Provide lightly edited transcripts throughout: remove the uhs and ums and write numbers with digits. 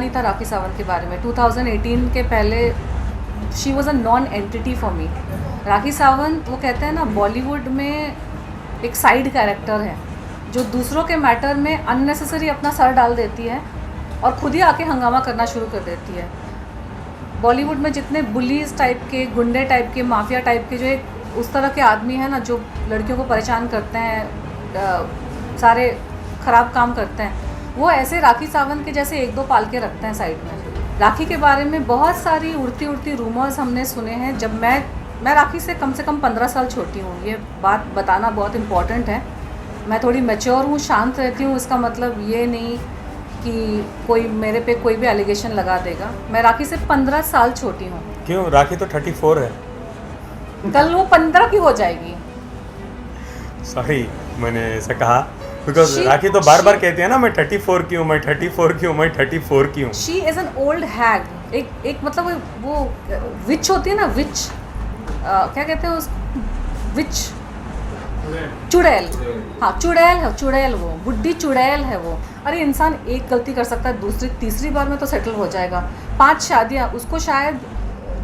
नहीं था राखी सावंत के बारे में। 2018 के पहले she was a non entity for me. Rakhi Sawant, वो कहते हैं ना, बॉलीवुड में एक साइड कैरेक्टर है जो दूसरों के मैटर में अननेसेसरी अपना सर डाल देती है और खुद ही आके हंगामा करना शुरू कर देती है। बॉलीवुड में जितने बुलीज टाइप के, गुंडे टाइप के, माफिया टाइप के, जो एक उस तरह के आदमी हैं ना, जो लड़कियों को परेशान करते हैं, सारे ख़राब काम करते हैं, वो ऐसे राखी सावंत के जैसे एक दो पाल के रखते हैं साइड में। राखी के बारे में बहुत सारी उड़ती उड़ती रूमर्स हमने सुने हैं। जब मैं राखी से कम 15 साल छोटी हूँ, ये बात बताना बहुत इम्पॉर्टेंट है। मैं थोड़ी मैच्योर हूँ, शांत रहती हूँ, इसका मतलब ये नहीं कि कोई मेरे पे कोई भी एलिगेशन लगा देगा। मैं राखी से 15 साल छोटी हूँ। क्यों? राखी तो 34 है। कल वो 15 की हो जाएगी। सॉरी, मैंने ऐसा कहा बिकॉज राखी तो बार बार कहती है ना, मैं 34 की हूँ, मैं 34 की हूँ, मैं 34 की हूँ। शी इज़ एन ओल्ड हैग। एक मतलब वो विच होती है ना, विच, क्या कहते हैं उस, विच, चुड़ैल। हाँ, चुड़ैल है, चुड़ैल, वो बुढ़ी चुड़ैल है वो। अरे इंसान एक गलती कर सकता है, दूसरी तीसरी बार में तो सेटल हो जाएगा। 5 शादियाँ, उसको शायद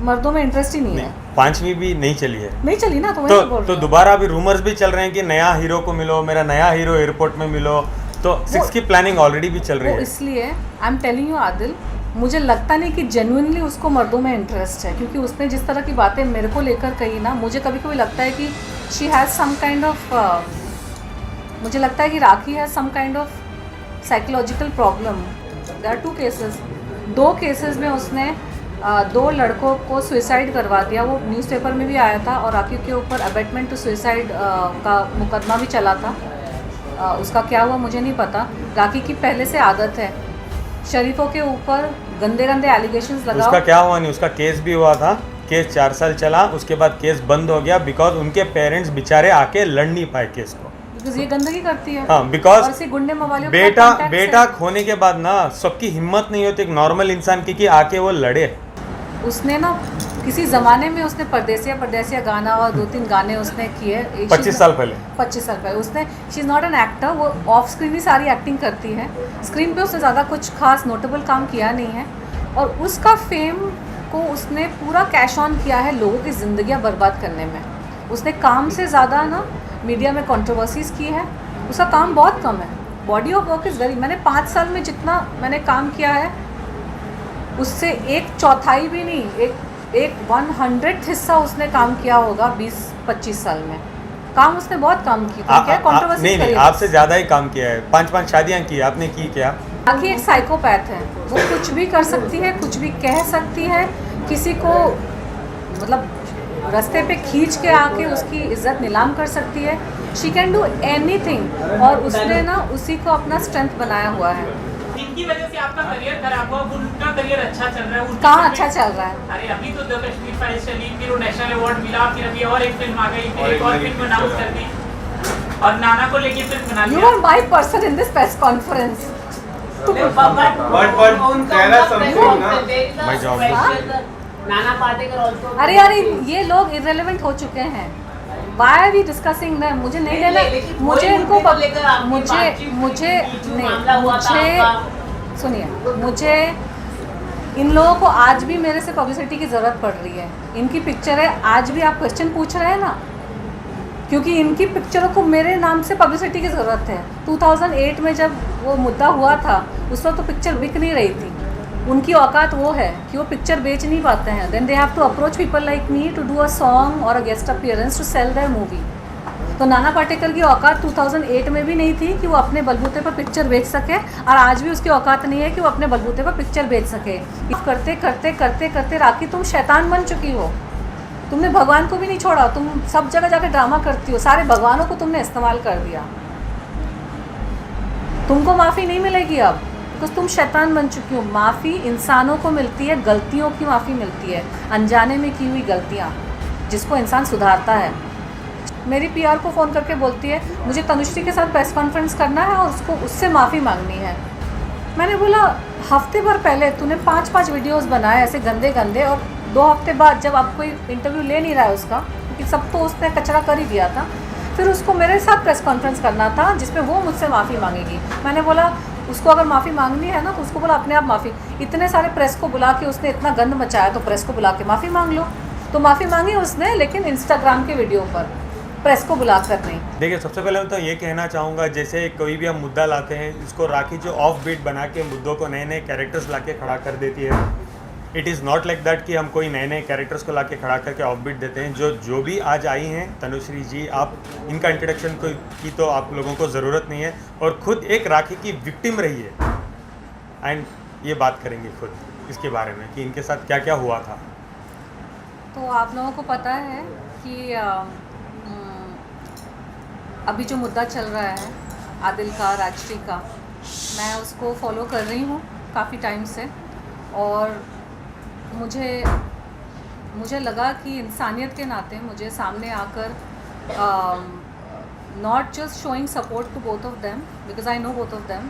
मर्दों में इंटरेस्ट ही नहीं है। 5वीं भी नहीं चली है, नहीं चली ना, तो दोबारा अभी रूमर्स भी चल रहे हैं कि नया हीरो को मिलो, मेरा नया हीरो एयरपोर्ट में मिलो, तो 6 की प्लानिंग ऑलरेडी भी चल रही है। इसलिए I am telling you Adil, मुझे लगता नहीं कि जेन्युइनली उसको मर्दों में इंटरेस्ट है, क्योंकि उसने जिस तरह की बातें मेरे को लेकर कही ना, मुझे कभी कभी लगता है कि she has some kind of, मुझे लगता है कि Rakhi has some kind of psychological problem. There are 2 cases. 2 cases में उसने 2 लड़कों को सुसाइड करवा दिया। वो न्यूज़पेपर में भी आया था और राखी के ऊपर अबेटमेंट टू सुसाइड का मुकदमा भी चला था। उसका क्या हुआ मुझे नहीं पता। राखी की पहले से आदत है शरीफों के ऊपर गंदे गंदे एलिगेशंस लगाओ। उसका क्या हुआ नहीं, उसका केस भी हुआ था, केस 4 साल चला, उसके बाद केस बंद हो गया बिकॉज उनके पेरेंट्स बेचारे आके लड़ नहीं पाए केस को। बिकॉज ये गंदगी करती है। हाँ, बिकॉज गुंडे मवालियों बेटा खोने के बाद ना सबकी हिम्मत नहीं होती एक नॉर्मल इंसान की कि आके वो लड़े। उसने ना किसी ज़माने में उसने परदेसिया गाना और 2-3 गाने उसने किए 25 साल पहले उसने। She is not an actor, वो ऑफ स्क्रीन ही सारी एक्टिंग करती है। स्क्रीन पे उसने ज़्यादा कुछ खास नोटेबल काम किया नहीं है और उसका फेम को उसने पूरा कैश ऑन किया है लोगों की ज़िंदगियाँ बर्बाद करने में। उसने काम से ज़्यादा ना मीडिया में कंट्रोवर्सीज़ की है। उसका काम बहुत कम है, body of work is very. मैंने 5 साल में जितना मैंने काम किया है उससे 1/4 भी नहीं, एक 100th हिस्सा उसने काम किया होगा 20-25 साल में। काम उसने बहुत काम किया। क्या कंट्रोवर्सी? नहीं, आपसे ज़्यादा ही काम किया है। 5 शादियाँ की आपने की क्या? बाकी एक साइकोपैथ है, वो कुछ भी कर सकती है, कुछ भी कह सकती है, किसी को मतलब रास्ते पे खींच के आके उसकी इज्जत नीलाम कर सकती है। शी कैन डू एनीथिंग और उसने ना उसी को अपना स्ट्रेंथ बनाया हुआ है। इनकी वजह से आपका करियर खराब हुआ, उनका करियर अच्छा चल रहा है। कहाँ अच्छा चल रहा है? अरे अभी तो द कश्मीर फाइल्स चली, फिर वो नेशनल अवार्ड मिला, फिर अभी और एक फिल्म आ गई, फिर एक और फिल्म अनाउंस कर दी और नाना को लेके फिल्म बना लिया। You are my person in this press conference. Nana Patekar also। अरे ये लोग इररिलेवेंट हो चुके हैं। Why are we discussing them? मुझे नहीं लेना, मुझे इनको सुनिए, मुझे इन लोगों को आज भी मेरे से पब्लिसिटी की ज़रूरत पड़ रही है। इनकी पिक्चर है, आज भी आप क्वेश्चन पूछ रहे हैं ना, क्योंकि इनकी पिक्चरों को मेरे नाम से पब्लिसिटी की ज़रूरत है। 2008 में जब वो मुद्दा हुआ था उस वक्त तो पिक्चर बिक नहीं रही थी। उनकी औकात वो है कि वो पिक्चर बेच नहीं पाते हैं। Then they have to approach people like me to do a song और a guest appearance to sell their movie. तो नाना पाटेकर की औकात 2008 में भी नहीं थी कि वो अपने बलबूते पर पिक्चर बेच सके, और आज भी उसकी औकात नहीं है कि वो अपने बलबूते पर पिक्चर बेच सके। करते करते करते करते राखी तुम शैतान बन चुकी हो। तुमने भगवान को भी नहीं छोड़ा, तुम सब जगह जाकर ड्रामा करती हो, सारे भगवानों को तुमने इस्तेमाल कर दिया। तुमको माफ़ी नहीं मिलेगी अब, बिकॉज तुम शैतान बन चुकी हो। माफ़ी इंसानों को मिलती है, गलतियों की माफ़ी मिलती है, अनजाने में की हुई गलतियाँ जिसको इंसान सुधारता है। मेरी पीआर को फ़ोन करके बोलती है मुझे तनुश्री के साथ प्रेस कॉन्फ्रेंस करना है और उससे माफ़ी मांगनी है। मैंने बोला हफ्ते भर पहले तूने 5 वीडियोस बनाए ऐसे गंदे गंदे, और 2 हफ्ते बाद जब आप कोई इंटरव्यू ले नहीं रहा है उसका, क्योंकि सब तो उसने कचरा कर ही दिया था, फिर उसको मेरे साथ प्रेस कॉन्फ्रेंस करना था जिसमें वो मुझसे माफ़ी मांगेगी। मैंने बोला उसको अगर माफ़ी मांगनी है ना तो उसको बोला अपने आप माफ़ी, इतने सारे प्रेस को बुला के उसने इतना गंद मचाया तो प्रेस को बुला के माफ़ी मांग लो। तो माफ़ी मांगी उसने, लेकिन इंस्टाग्राम के वीडियो पर, प्रेस को बुला कर नहीं। देखिए सबसे पहले मैं तो ये कहना चाहूँगा, जैसे कोई भी हम मुद्दा लाते हैं, इसको राखी जो ऑफ बीट बना के मुद्दों को नए नए कैरेक्टर्स ला के खड़ा कर देती है। It is not like that कि हम कोई नए नए कैरेक्टर्स को ला के खड़ा करके ऑफ बीट देते हैं। जो भी आज आई हैं तनुश्री जी, आप इनका इंट्रोडक्शन की तो आप लोगों को ज़रूरत नहीं है, और खुद एक राखी की विक्टिम रही है, एंड ये बात करेंगे खुद इसके बारे में कि इनके साथ क्या क्या हुआ था। तो आप लोगों को पता है कि अभी जो मुद्दा चल रहा है आदिल का, राजश्री का, मैं उसको फॉलो कर रही हूँ काफ़ी टाइम से, और मुझे लगा कि इंसानियत के नाते मुझे सामने आकर not just showing support to both of them because I know both of them,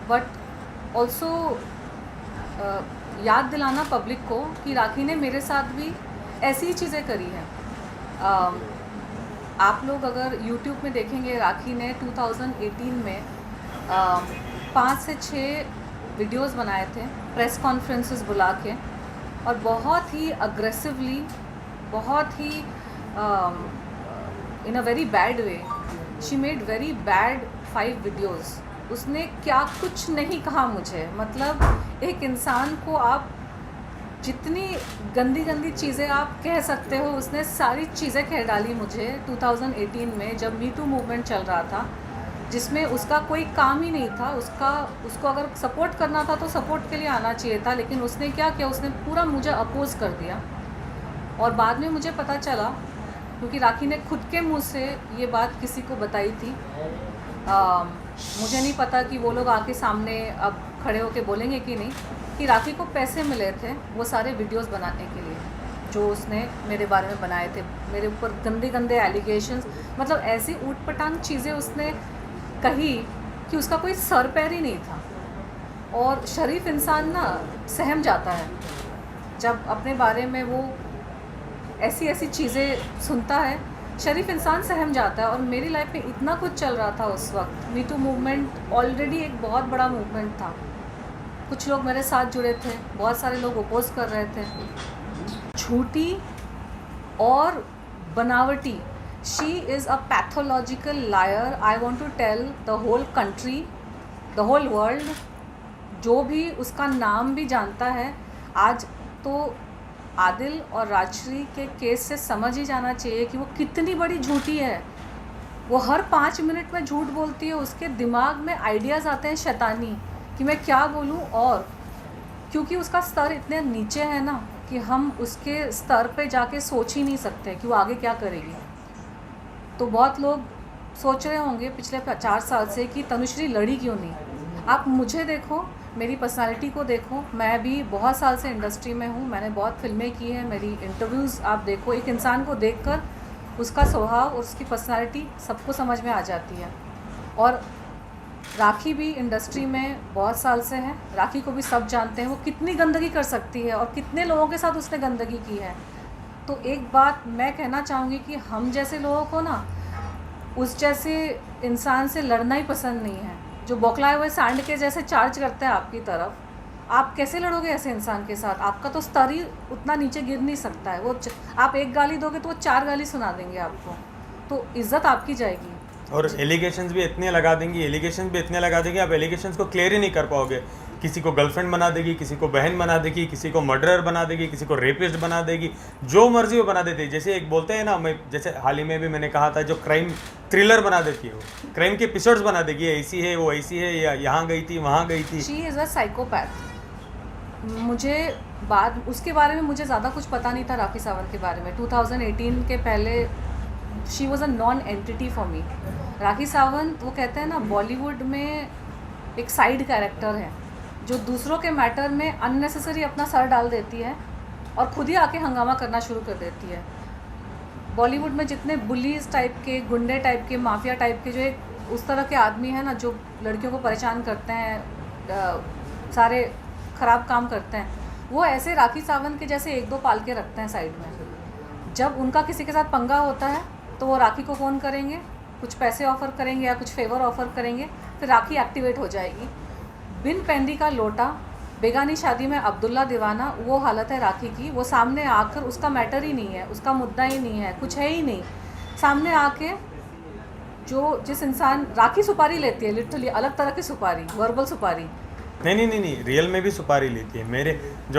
but also याद दिलाना पब्लिक को कि राखी ने मेरे साथ भी ऐसी ही चीज़ें करी हैं। आप लोग अगर YouTube में देखेंगे, राखी ने 2018 में 5 से 6 वीडियोस बनाए थे प्रेस कॉन्फ्रेंसेस बुला के, और बहुत ही अग्रेसिवली, बहुत ही in a very bad way, she made very bad 5 videos. उसने क्या कुछ नहीं कहा मुझे, मतलब एक इंसान को आप जितनी गंदी गंदी चीज़ें आप कह सकते हो, उसने सारी चीज़ें कह डाली मुझे 2018 में, जब मी टू मूवमेंट चल रहा था, जिसमें उसका कोई काम ही नहीं था। उसको अगर सपोर्ट करना था तो सपोर्ट के लिए आना चाहिए था, लेकिन उसने क्या किया, उसने पूरा मुझे अपोज़ कर दिया। और बाद में मुझे पता चला, क्योंकि राखी ने खुद के मुंह से ये बात किसी को बताई थी, मुझे नहीं पता कि वो लोग आके सामने अब खड़े होके बोलेंगे कि नहीं, कि राखी को पैसे मिले थे वो सारे वीडियोस बनाने के लिए जो उसने मेरे बारे में बनाए थे, मेरे ऊपर गंदे गंदे एलिगेशंस, मतलब ऐसी ऊट पटांग चीज़ें उसने कही कि उसका कोई सर पैर ही नहीं था। और शरीफ इंसान ना सहम जाता है जब अपने बारे में वो ऐसी ऐसी चीज़ें सुनता है, शरीफ इंसान सहम जाता है। और मेरी लाइफ में इतना कुछ चल रहा था उस वक्त, मी टू मूवमेंट ऑलरेडी एक बहुत बड़ा मूवमेंट था, कुछ लोग मेरे साथ जुड़े थे, बहुत सारे लोग अपोज कर रहे थे। झूठी और बनावटी, she is a pathological liar. I want to tell the whole country, the whole world, जो भी उसका नाम भी जानता है आज, तो आदिल और राजश्री के केस से समझ ही जाना चाहिए कि वो कितनी बड़ी झूठी है। वो हर 5 मिनट में झूठ बोलती है, उसके दिमाग में आइडियाज़ आते हैं शैतानी कि मैं क्या बोलूं, और क्योंकि उसका स्तर इतने नीचे है ना कि हम उसके स्तर पे जाके सोच ही नहीं सकते कि वो आगे क्या करेगी। तो बहुत लोग सोच रहे होंगे पिछले 4 साल से कि तनुश्री लड़ी क्यों नहीं। आप मुझे देखो, मेरी पर्सनालिटी को देखो, मैं भी बहुत साल से इंडस्ट्री में हूँ, मैंने बहुत फिल्में की हैं, मेरी इंटरव्यूज़ आप देखो, एक इंसान को देखकर उसका स्वभाव और उसकी पर्सनालिटी सबको समझ में आ जाती है। और राखी भी इंडस्ट्री में बहुत साल से है, राखी को भी सब जानते हैं वो कितनी गंदगी कर सकती है और कितने लोगों के साथ उसने गंदगी की है। तो एक बात मैं कहना चाहूँगी कि हम जैसे लोगों को ना उस जैसे इंसान से लड़ना ही पसंद नहीं है, जो बौखलाए हुए सांड के जैसे चार्ज करते हैं आपकी तरफ। आप कैसे लड़ोगे ऐसे इंसान के साथ? आपका तो स्तर ही उतना नीचे गिर नहीं सकता है। वो आप एक गाली दोगे तो वो 4 गाली सुना देंगे आपको, तो इज़्ज़त आपकी जाएगी। और एलिगेशंस भी इतने लगा देंगी, आप एलिगेशंस को क्लियर ही नहीं कर पाओगे। किसी को गर्लफ्रेंड बना देगी, किसी को बहन बना देगी, किसी को मर्डरर बना देगी, किसी को रेपिस्ट बना देगी, जो मर्जी वो बना देती है। जैसे एक बोलते हैं ना, मैं जैसे हाल ही में भी मैंने कहा था, जो क्राइम थ्रिलर बना देती है, वो क्राइम के एपिसोड्स बना देगी, ऐसी है वो ऐसी है, या यहाँ गई थी वहाँ गई थी। She is a psychopath. मुझे उसके बारे में मुझे ज़्यादा कुछ पता नहीं था राखी सावंत के बारे में। 2018 के पहले she was a non entity for me. Rakhi Sawant, वो कहते हैं ना, बॉलीवुड में एक साइड कैरेक्टर है जो दूसरों के मैटर में अननेसेसरी अपना सर डाल देती है और खुद ही आके हंगामा करना शुरू कर देती है। बॉलीवुड में जितने बुलीज टाइप के, गुंडे टाइप के, माफिया टाइप के, जो एक उस तरह के आदमी हैं ना, जो लड़कियों को परेशान करते हैं, सारे ख़राब काम करते हैं, वो ऐसे राखी सावंत के जैसे 1-2 पाल के रखते हैं साइड में। जब उनका किसी के साथ पंगा होता है तो वो राखी को फ़ोन करेंगे, कुछ पैसे ऑफ़र करेंगे या कुछ फेवर ऑफ़र करेंगे, फिर राखी एक्टिवेट हो जाएगी। बिन पेंदी का लोटा, बेगानी शादी में अब्दुल्ला दीवाना, वो हालत है राखी की। वो सामने आकर, उसका मैटर ही नहीं है, उसका मुद्दा ही नहीं है, कुछ है ही नहीं। सामने आके जिस इंसान राखी सुपारी लेती है, लिटरली अलग तरह की सुपारी, वर्बल सुपारी। नहीं, रियल में भी सुपारी लेती है।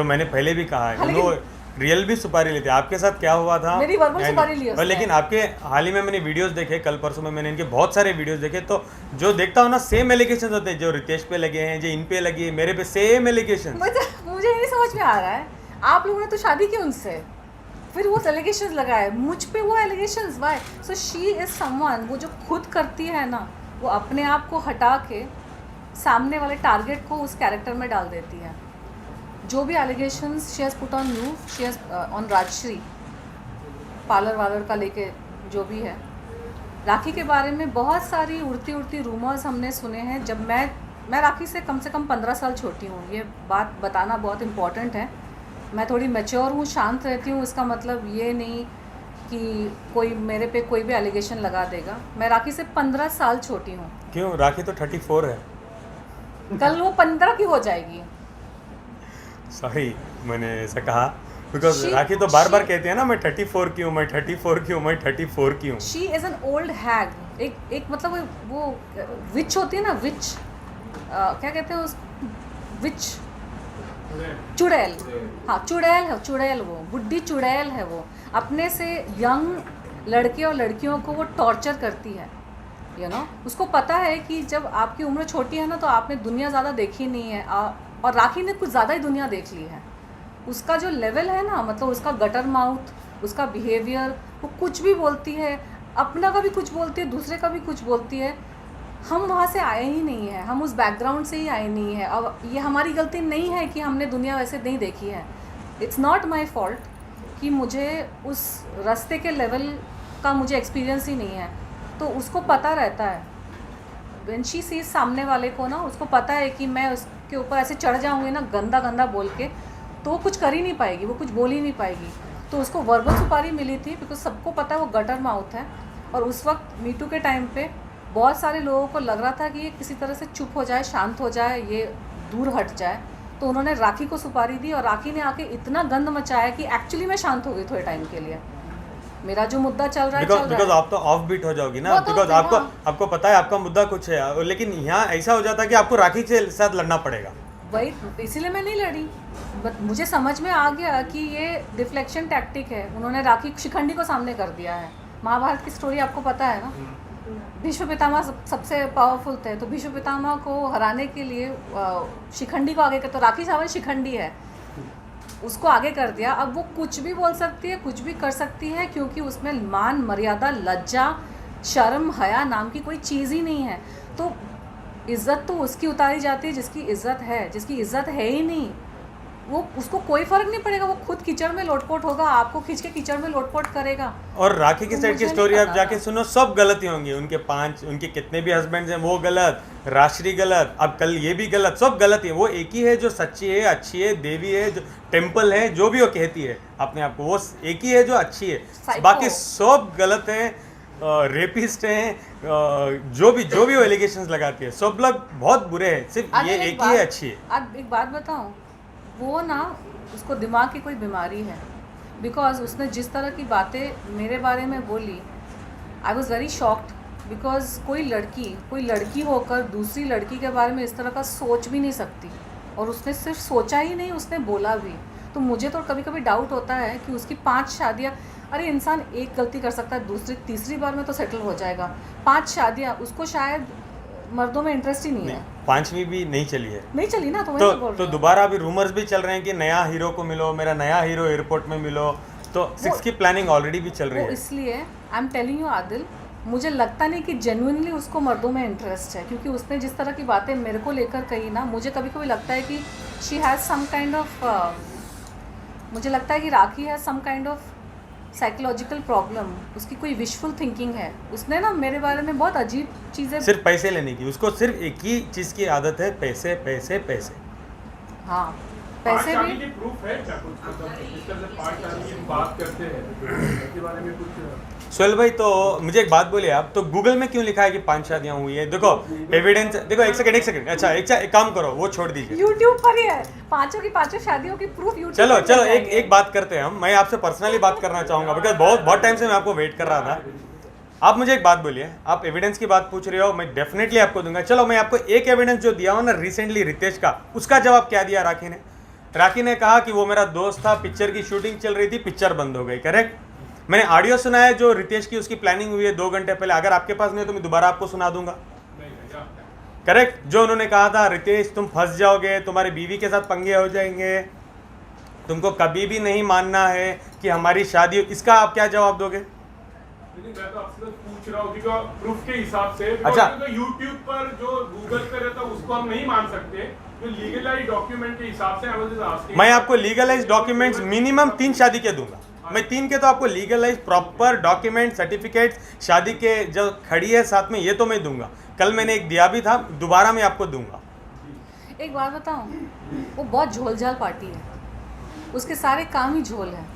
मैंने पहले भी कहा है, हाँ, वो रियल भी सुपारी लेते हैं। आपके साथ क्या हुआ था? मेरी वर्बल सुपारी ली और उसने। लेकिन आपके हाल ही में मैंने वीडियोस देखे, कल परसों में मैंने इनके बहुत सारे वीडियोस देखे, तो जो देखता हूँ ना, सेम एलिगेशन होते हैं। जो रितेश पे लगे हैं, जो इन पे लगी है, मेरे पे सेम एलिगेशन। मुझे ये नहीं समझ में आ रहा है, आप लोगों ने तो शादी की उनसे, फिर वो एलिगेशंस लगाए मुझ पे, वो allegations why? So she is someone, वो जो खुद करती है ना, वो अपने आप को हटा के सामने वाले टारगेट को उस कैरेक्टर में डाल देती है। जो भी allegations she has put on you, she has on Rajshree, parlour वालर का लेके जो भी है, राखी के बारे में बहुत सारी उड़ती रूमर्स हमने सुने हैं। जब मैं राखी से कम 15 साल छोटी हूँ, ये बात बताना बहुत इम्पॉर्टेंट है। मैं थोड़ी मैच्योर हूँ, शांत रहती हूँ, इसका मतलब ये नहीं कि कोई मेरे पे कोई भी एलिगेशन लगा देगा। मैं राखी से 15 साल छोटी हूँ। क्यों? राखी तो 34 है। कल वो 15 की हो जाएगी। सॉरी, मैंने ऐसा कहा बिकॉज राखी तो बार बार कहती है ना, मैं 34 की हूँ, मैं 34 की हूँ, मैं 34 की हूँ। शी इज़ एन ओल्ड हैग। एक मतलब वो विच होती है ना, विच क्या कहते हैं उस, विच, चुड़ैल। हाँ, चुड़ैल वो बुढ़ी चुड़ैल है। वो अपने से यंग लड़के और लड़कियों को वो टॉर्चर करती है, यू नो। उसको पता है कि जब आपकी उम्र छोटी है ना, तो आपने दुनिया ज़्यादा देखी नहीं है, और राखी ने कुछ ज़्यादा ही दुनिया देख ली है। उसका जो लेवल है ना, मतलब उसका गटर माउथ, उसका बिहेवियर, वो कुछ भी बोलती है, अपना का भी कुछ बोलती है, दूसरे का भी कुछ बोलती है। हम वहाँ से आए ही नहीं हैं, हम उस बैकग्राउंड से ही आए नहीं हैं। अब ये हमारी गलती नहीं है कि हमने दुनिया वैसे नहीं देखी है। इट्स नॉट माई फॉल्ट कि मुझे उस रास्ते के लेवल का मुझे एक्सपीरियंस ही नहीं है। तो उसको पता रहता है, व्हेन शी सीज सामने वाले को ना, उसको पता है कि मैं उसके ऊपर ऐसे चढ़ जाऊँगी ना, गंदा बोल के, तो वो कुछ कर ही नहीं पाएगी, वो कुछ बोल ही नहीं पाएगी। तो उसको वर्बल सुपारी मिली थी, बिकॉज सबको पता है वो गटर माउथ है। और उस वक्त मीटू के टाइम पे बहुत सारे लोगों को लग रहा था कि ये किसी तरह से चुप हो जाए, शांत हो जाए, ये दूर हट जाए। तो उन्होंने राखी को सुपारी दी, और राखी ने आके इतना गंद मचाया कि एक्चुअली मैं शांत हो गई थोड़े टाइम के लिए। मेरा जो मुद्दा चल रहा है बिकॉज आप तो ऑफ बीट हो जाओगी ना, बिकॉज आपको पता है आपका मुद्दा कुछ है, लेकिन यहाँ ऐसा हो जाता है कि आपको राखी के साथ लड़ना पड़ेगा। वही, इसीलिए मैं नहीं लड़ी। बट मुझे समझ में आ गया कि ये डिफ्लेक्शन टैक्टिक है। उन्होंने राखी शिखंडी को सामने कर दिया है। महाभारत की स्टोरी आपको पता है ना, भीष्म पितामह सबसे पावरफुल थे, तो भीष्म पितामह को हराने के लिए शिखंडी को आगे कर, तो राखी सावंत शिखंडी है, उसको आगे कर दिया। अब वो कुछ भी बोल सकती है, कुछ भी कर सकती है, क्योंकि उसमें मान, मर्यादा, लज्जा, शर्म, हया नाम की कोई चीज़ ही नहीं है। तो इज़्ज़त तो उसकी उतारी जाती है जिसकी इज़्ज़त है, जिसकी इज़्ज़त है ही नहीं, वो उसको कोई फ़र्क नहीं पड़ेगा। वो खुद कीचड़ में लोटपोट होगा, आपको खींच के कीचड़ में लोटपोट करेगा। और राखी की साइड की मुझे स्टोरी नहीं आप पता जाके था। सुनो, सब गलती होंगी। उनके कितने भी हस्बैंड्स हैं वो गलत, राश्री गलत, अब कल ये भी गलत, सब गलत है। वो एक ही है जो सच्ची है, अच्छी है, देवी है, जो टेम्पल है, जो भी वो कहती है अपने आप को, वो एक ही है जो अच्छी है। Psycho। बाकी सब गलत है, रेपिस्ट हैं, जो भी वो एलिगेशंस लगाती है, सब लोग बहुत बुरे हैं, सिर्फ ये एक ही है अच्छी है। अब एक बात बताऊं, वो ना, उसको दिमाग की कोई बीमारी है। बिकॉज उसने जिस तरह की बातें मेरे बारे में बोली, I was very shocked. Because कोई लड़की होकर दूसरी लड़की के बारे में इस तरह का सोच भी नहीं सकती, और उसने सिर्फ सोचा ही नहीं, उसने बोला भी। तो मुझे तो कभी कभी डाउट होता है कि उसकी 5 शादियाँ, अरे इंसान एक गलती कर सकता है, दूसरी तीसरी बार में तो सेटल हो जाएगा। 5 शादियाँ, उसको शायद मर्दों में इंटरेस्ट ही नहीं है। 5वीं भी नहीं चली है, नहीं चली ना, तो वही बोल रही तो हूँ। दोबारा अभी रूमर्स भी चल रहे हैं कि नया हीरो को मिलो, मेरा नया हीरो एयरपोर्ट में मिलो, तो 6 की प्लानिंग ऑलरेडी भी चल रही वो है। इसलिए I am telling you Adil, मुझे लगता नहीं कि जेन्युइनली उसको मर्दों में इंटरेस्ट है, क्योंकि उसने जिस तरह की बातें मेरे को लेकर कही ना, मुझे कभी कभी लगता है कि she has some kind of, मुझे लगता है कि Rakhi has some kind of psychological problem. उसकी कोई विशफुल थिंकिंग है। उसने ना मेरे बारे में बहुत अजीब चीज़ें, सिर्फ पैसे लेने की, उसको सिर्फ एक ही चीज़ की आदत है, पैसे पैसे पैसे। हाँ, पैसे पार्ट भी शादी की प्रूफ है क्या कुछ, मतलब जिस तरह से पार्ट शादी की बात करते हैं उसके बारे में कुछ? सोहेल भाई, तो मुझे एक बात बोलिए आप, तो गूगल में क्यों लिखा है कि 5 शादियां हुई है? देखो एविडेंस, देखो एक सेकंड, अच्छा एक काम करो, वो छोड़ दीजिए, यूट्यूब पर ही है, पांचों की पांचों शादियों की प्रूफ यूट्यूब चलो पर मिल एक जाएंगे। बात करते हैं हम। मैं आपसे पर्सनली बात करना चाहूंगा, बिकॉज बहुत टाइम से मैं आपको वेट कर रहा था। आप मुझे एक बात बोलिए, आप एविडेंस की बात पूछ रहे हो, मैं डेफिनेटली आपको दूंगा। चलो मैं आपको एक एविडेंस जो दिया हूं ना रिसेंटली रितेश का, उसका जवाब क्या दिया राखी ने? राखी ने कहा कि वो मेरा दोस्त था, पिक्चर की शूटिंग चल रही थी, पिक्चर बंद हो गई, करेक्ट? मैंने ऑडियो सुना है जो रितेश की उसकी प्लानिंग हुई है 2 घंटे पहले, अगर आपके पास नहीं है तो मैं दोबारा आपको सुना दूंगा, करेक्ट? जो उन्होंने कहा था, रितेश तुम फंस जाओगे, तुम्हारी बीवी के साथ पंगे हो जाएंगे, तुमको कभी भी नहीं मानना है कि हमारी शादी, इसका आप क्या जवाब दोगे? मैं तो आपसे पूछ रहा हूँ कि प्रूफ के हिसाब से, अच्छा। तो यूट्यूब पर जो गूगल पे रहता है उसको हम नहीं मान सकते, जो लीगलाइज डॉक्यूमेंट के हिसाब से I was just asking। मैं आपको लीगलाइज डॉक्यूमेंट्स मिनिमम 3 शादी के दूंगा, मैं 3 के तो आपको लीगलाइज प्रॉपर डॉक्यूमेंट सर्टिफिकेट शादी के जो खड़ी है साथ में, ये तो मैं दूंगा। कल मैंने एक दिया भी था, दोबारा मैं आपको दूंगा। एक बात बताऊं, वो बहुत झोलझाल पार्टी है, उसके सारे काम ही झोल है।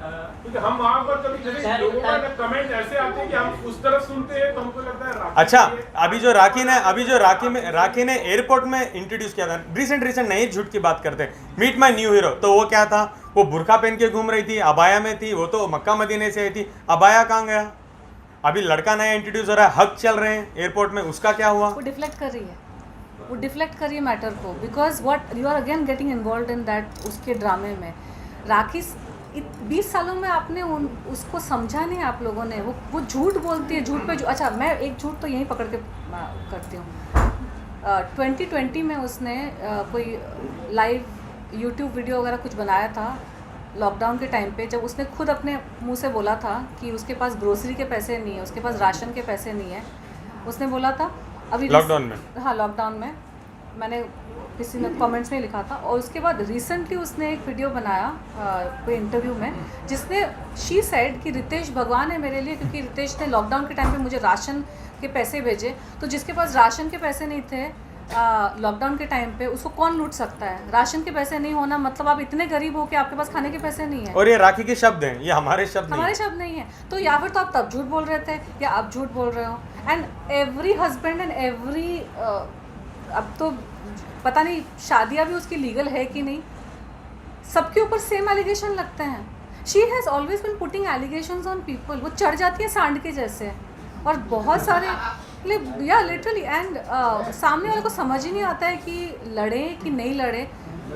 क्योंकि हम वहाँ पर कभी जैसे लोगों का कमेंट ऐसे आते हैं कि हम उस तरफ सुनते हैं तो हमको लगता है राखी अच्छा, के- अभी जो राखी ने एयरपोर्ट में इंट्रोड्यूस किया था, रिसेंट नहीं, झूठ की बात करते हैं, मीट माय न्यू हीरो, तो वो क्या था? वो बुरखा पहन के घूम रही थी, अबाया में थी, वो तो मक्का मदीने से आई थी, अबाया कहाँ गया? अभी लड़का नया इंट्रोड्यूस हो रहा है, हक चल रहे हैं एयरपोर्ट में, उसका क्या हुआ? वो डिफ्लेक्ट कर रही है, वो डिफ्लेक्ट कर रही है मैटर को, because what you are again getting involve in that, उसके ड्रामे में। राखी 20 सालों में आपने उसको समझा नहीं आप लोगों ने, वो झूठ बोलती है, झूठ पे अच्छा मैं एक झूठ तो यहीं पकड़ के करती हूँ। 2020 में उसने कोई लाइव यूट्यूब वीडियो वगैरह कुछ बनाया था लॉकडाउन के टाइम पे, जब उसने खुद अपने मुंह से बोला था कि उसके पास ग्रोसरी के पैसे नहीं है, उसके पास राशन के पैसे नहीं है, उसने बोला था अभी लॉकडाउन में, हाँ लॉकडाउन में, मैंने किसी ने कमेंट्स में लिखा था। और उसके बाद रिसेंटली उसने एक वीडियो बनाया कोई इंटरव्यू में, जिसने शी सेड कि रितेश भगवान है मेरे लिए, क्योंकि रितेश ने लॉकडाउन के टाइम पे मुझे राशन के पैसे भेजे, तो जिसके पास राशन के पैसे नहीं थे लॉकडाउन के टाइम पे, उसको कौन लूट सकता है? राशन के पैसे नहीं होना मतलब आप इतने गरीब हो कि आपके पास खाने के पैसे नहीं है। और ये राखी के शब्द हैं, ये हमारे शब्द नहीं हमारे हैं। शब्द नहीं है, तो या फिर तो आप तब झूठ बोल रहे थे या अब झूठ बोल रहे हो। And every husband and every, अब तो पता नहीं शादियाँ भी उसकी लीगल है कि नहीं, सबके ऊपर सेम एलिगेशन लगते हैं। She has always been putting allegations on people, वो चढ़ जाती है सांड के जैसे, और बहुत सारे या लिटरली। एंड सामने वाले को समझ ही नहीं आता है कि लड़े कि नहीं लड़े।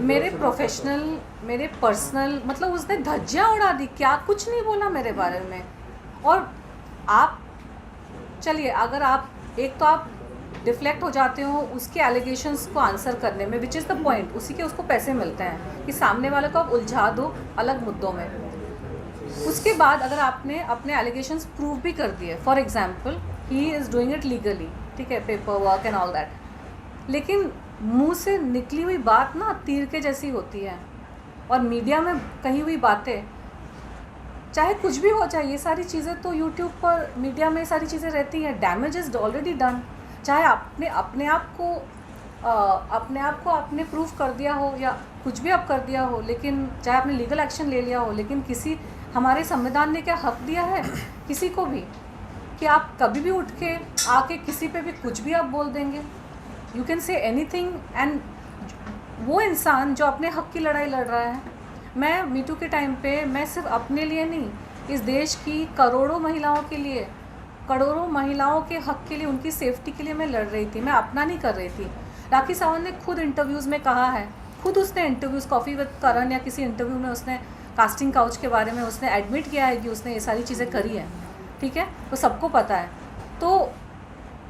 मेरे प्रोफेशनल, मेरे पर्सनल, मतलब उसने धज्जियाँ उड़ा दी, क्या कुछ नहीं बोला मेरे बारे में। और आप चलिए, अगर आप एक तो आप डिफ्लेक्ट हो जाते हो उसके एलिगेशंस को आंसर करने में, विच इज़ द पॉइंट, उसी के उसको पैसे मिलते हैं कि सामने वाले को आप उलझा दो अलग मुद्दों में। उसके बाद अगर आपने अपने एलिगेशंस प्रूव भी कर दिए, for example he is doing it legally, ठीक है, paper work and all that, लेकिन मुंह से निकली हुई बात ना तीर के जैसी होती है, और मीडिया में कही हुई बातें, चाहे कुछ भी हो, चाहे ये सारी चीज़ें तो यूट्यूब पर मीडिया में सारी चीज़ें रहती हैं, डैमेज इज़ ऑलरेडी डन। चाहे आपने अपने आप को आपने प्रूव कर दिया हो या कुछ भी आप कर दिया हो, लेकिन चाहे आपने लीगल एक्शन ले लिया हो, लेकिन किसी, हमारे संविधान ने क्या हक दिया है किसी को भी कि आप कभी भी उठ के आके किसी पे भी कुछ भी आप बोल देंगे, you can say anything. And वो इंसान जो अपने हक की लड़ाई लड़ रहा है, मैं मीटू के टाइम पे मैं सिर्फ अपने लिए नहीं, इस देश की करोड़ों महिलाओं के लिए, करोड़ों महिलाओं के हक के लिए, उनकी सेफ्टी के लिए मैं लड़ रही थी, मैं अपना नहीं कर रही थी। राखी सावंत ने खुद इंटरव्यूज़ में कहा है, खुद उसने इंटरव्यूज़ कॉफ़ी विद करण या किसी इंटरव्यू में उसने कास्टिंग काउच के बारे में उसने एडमिट किया है कि उसने ये सारी चीज़ें करी है, ठीक है, तो सबको पता है। तो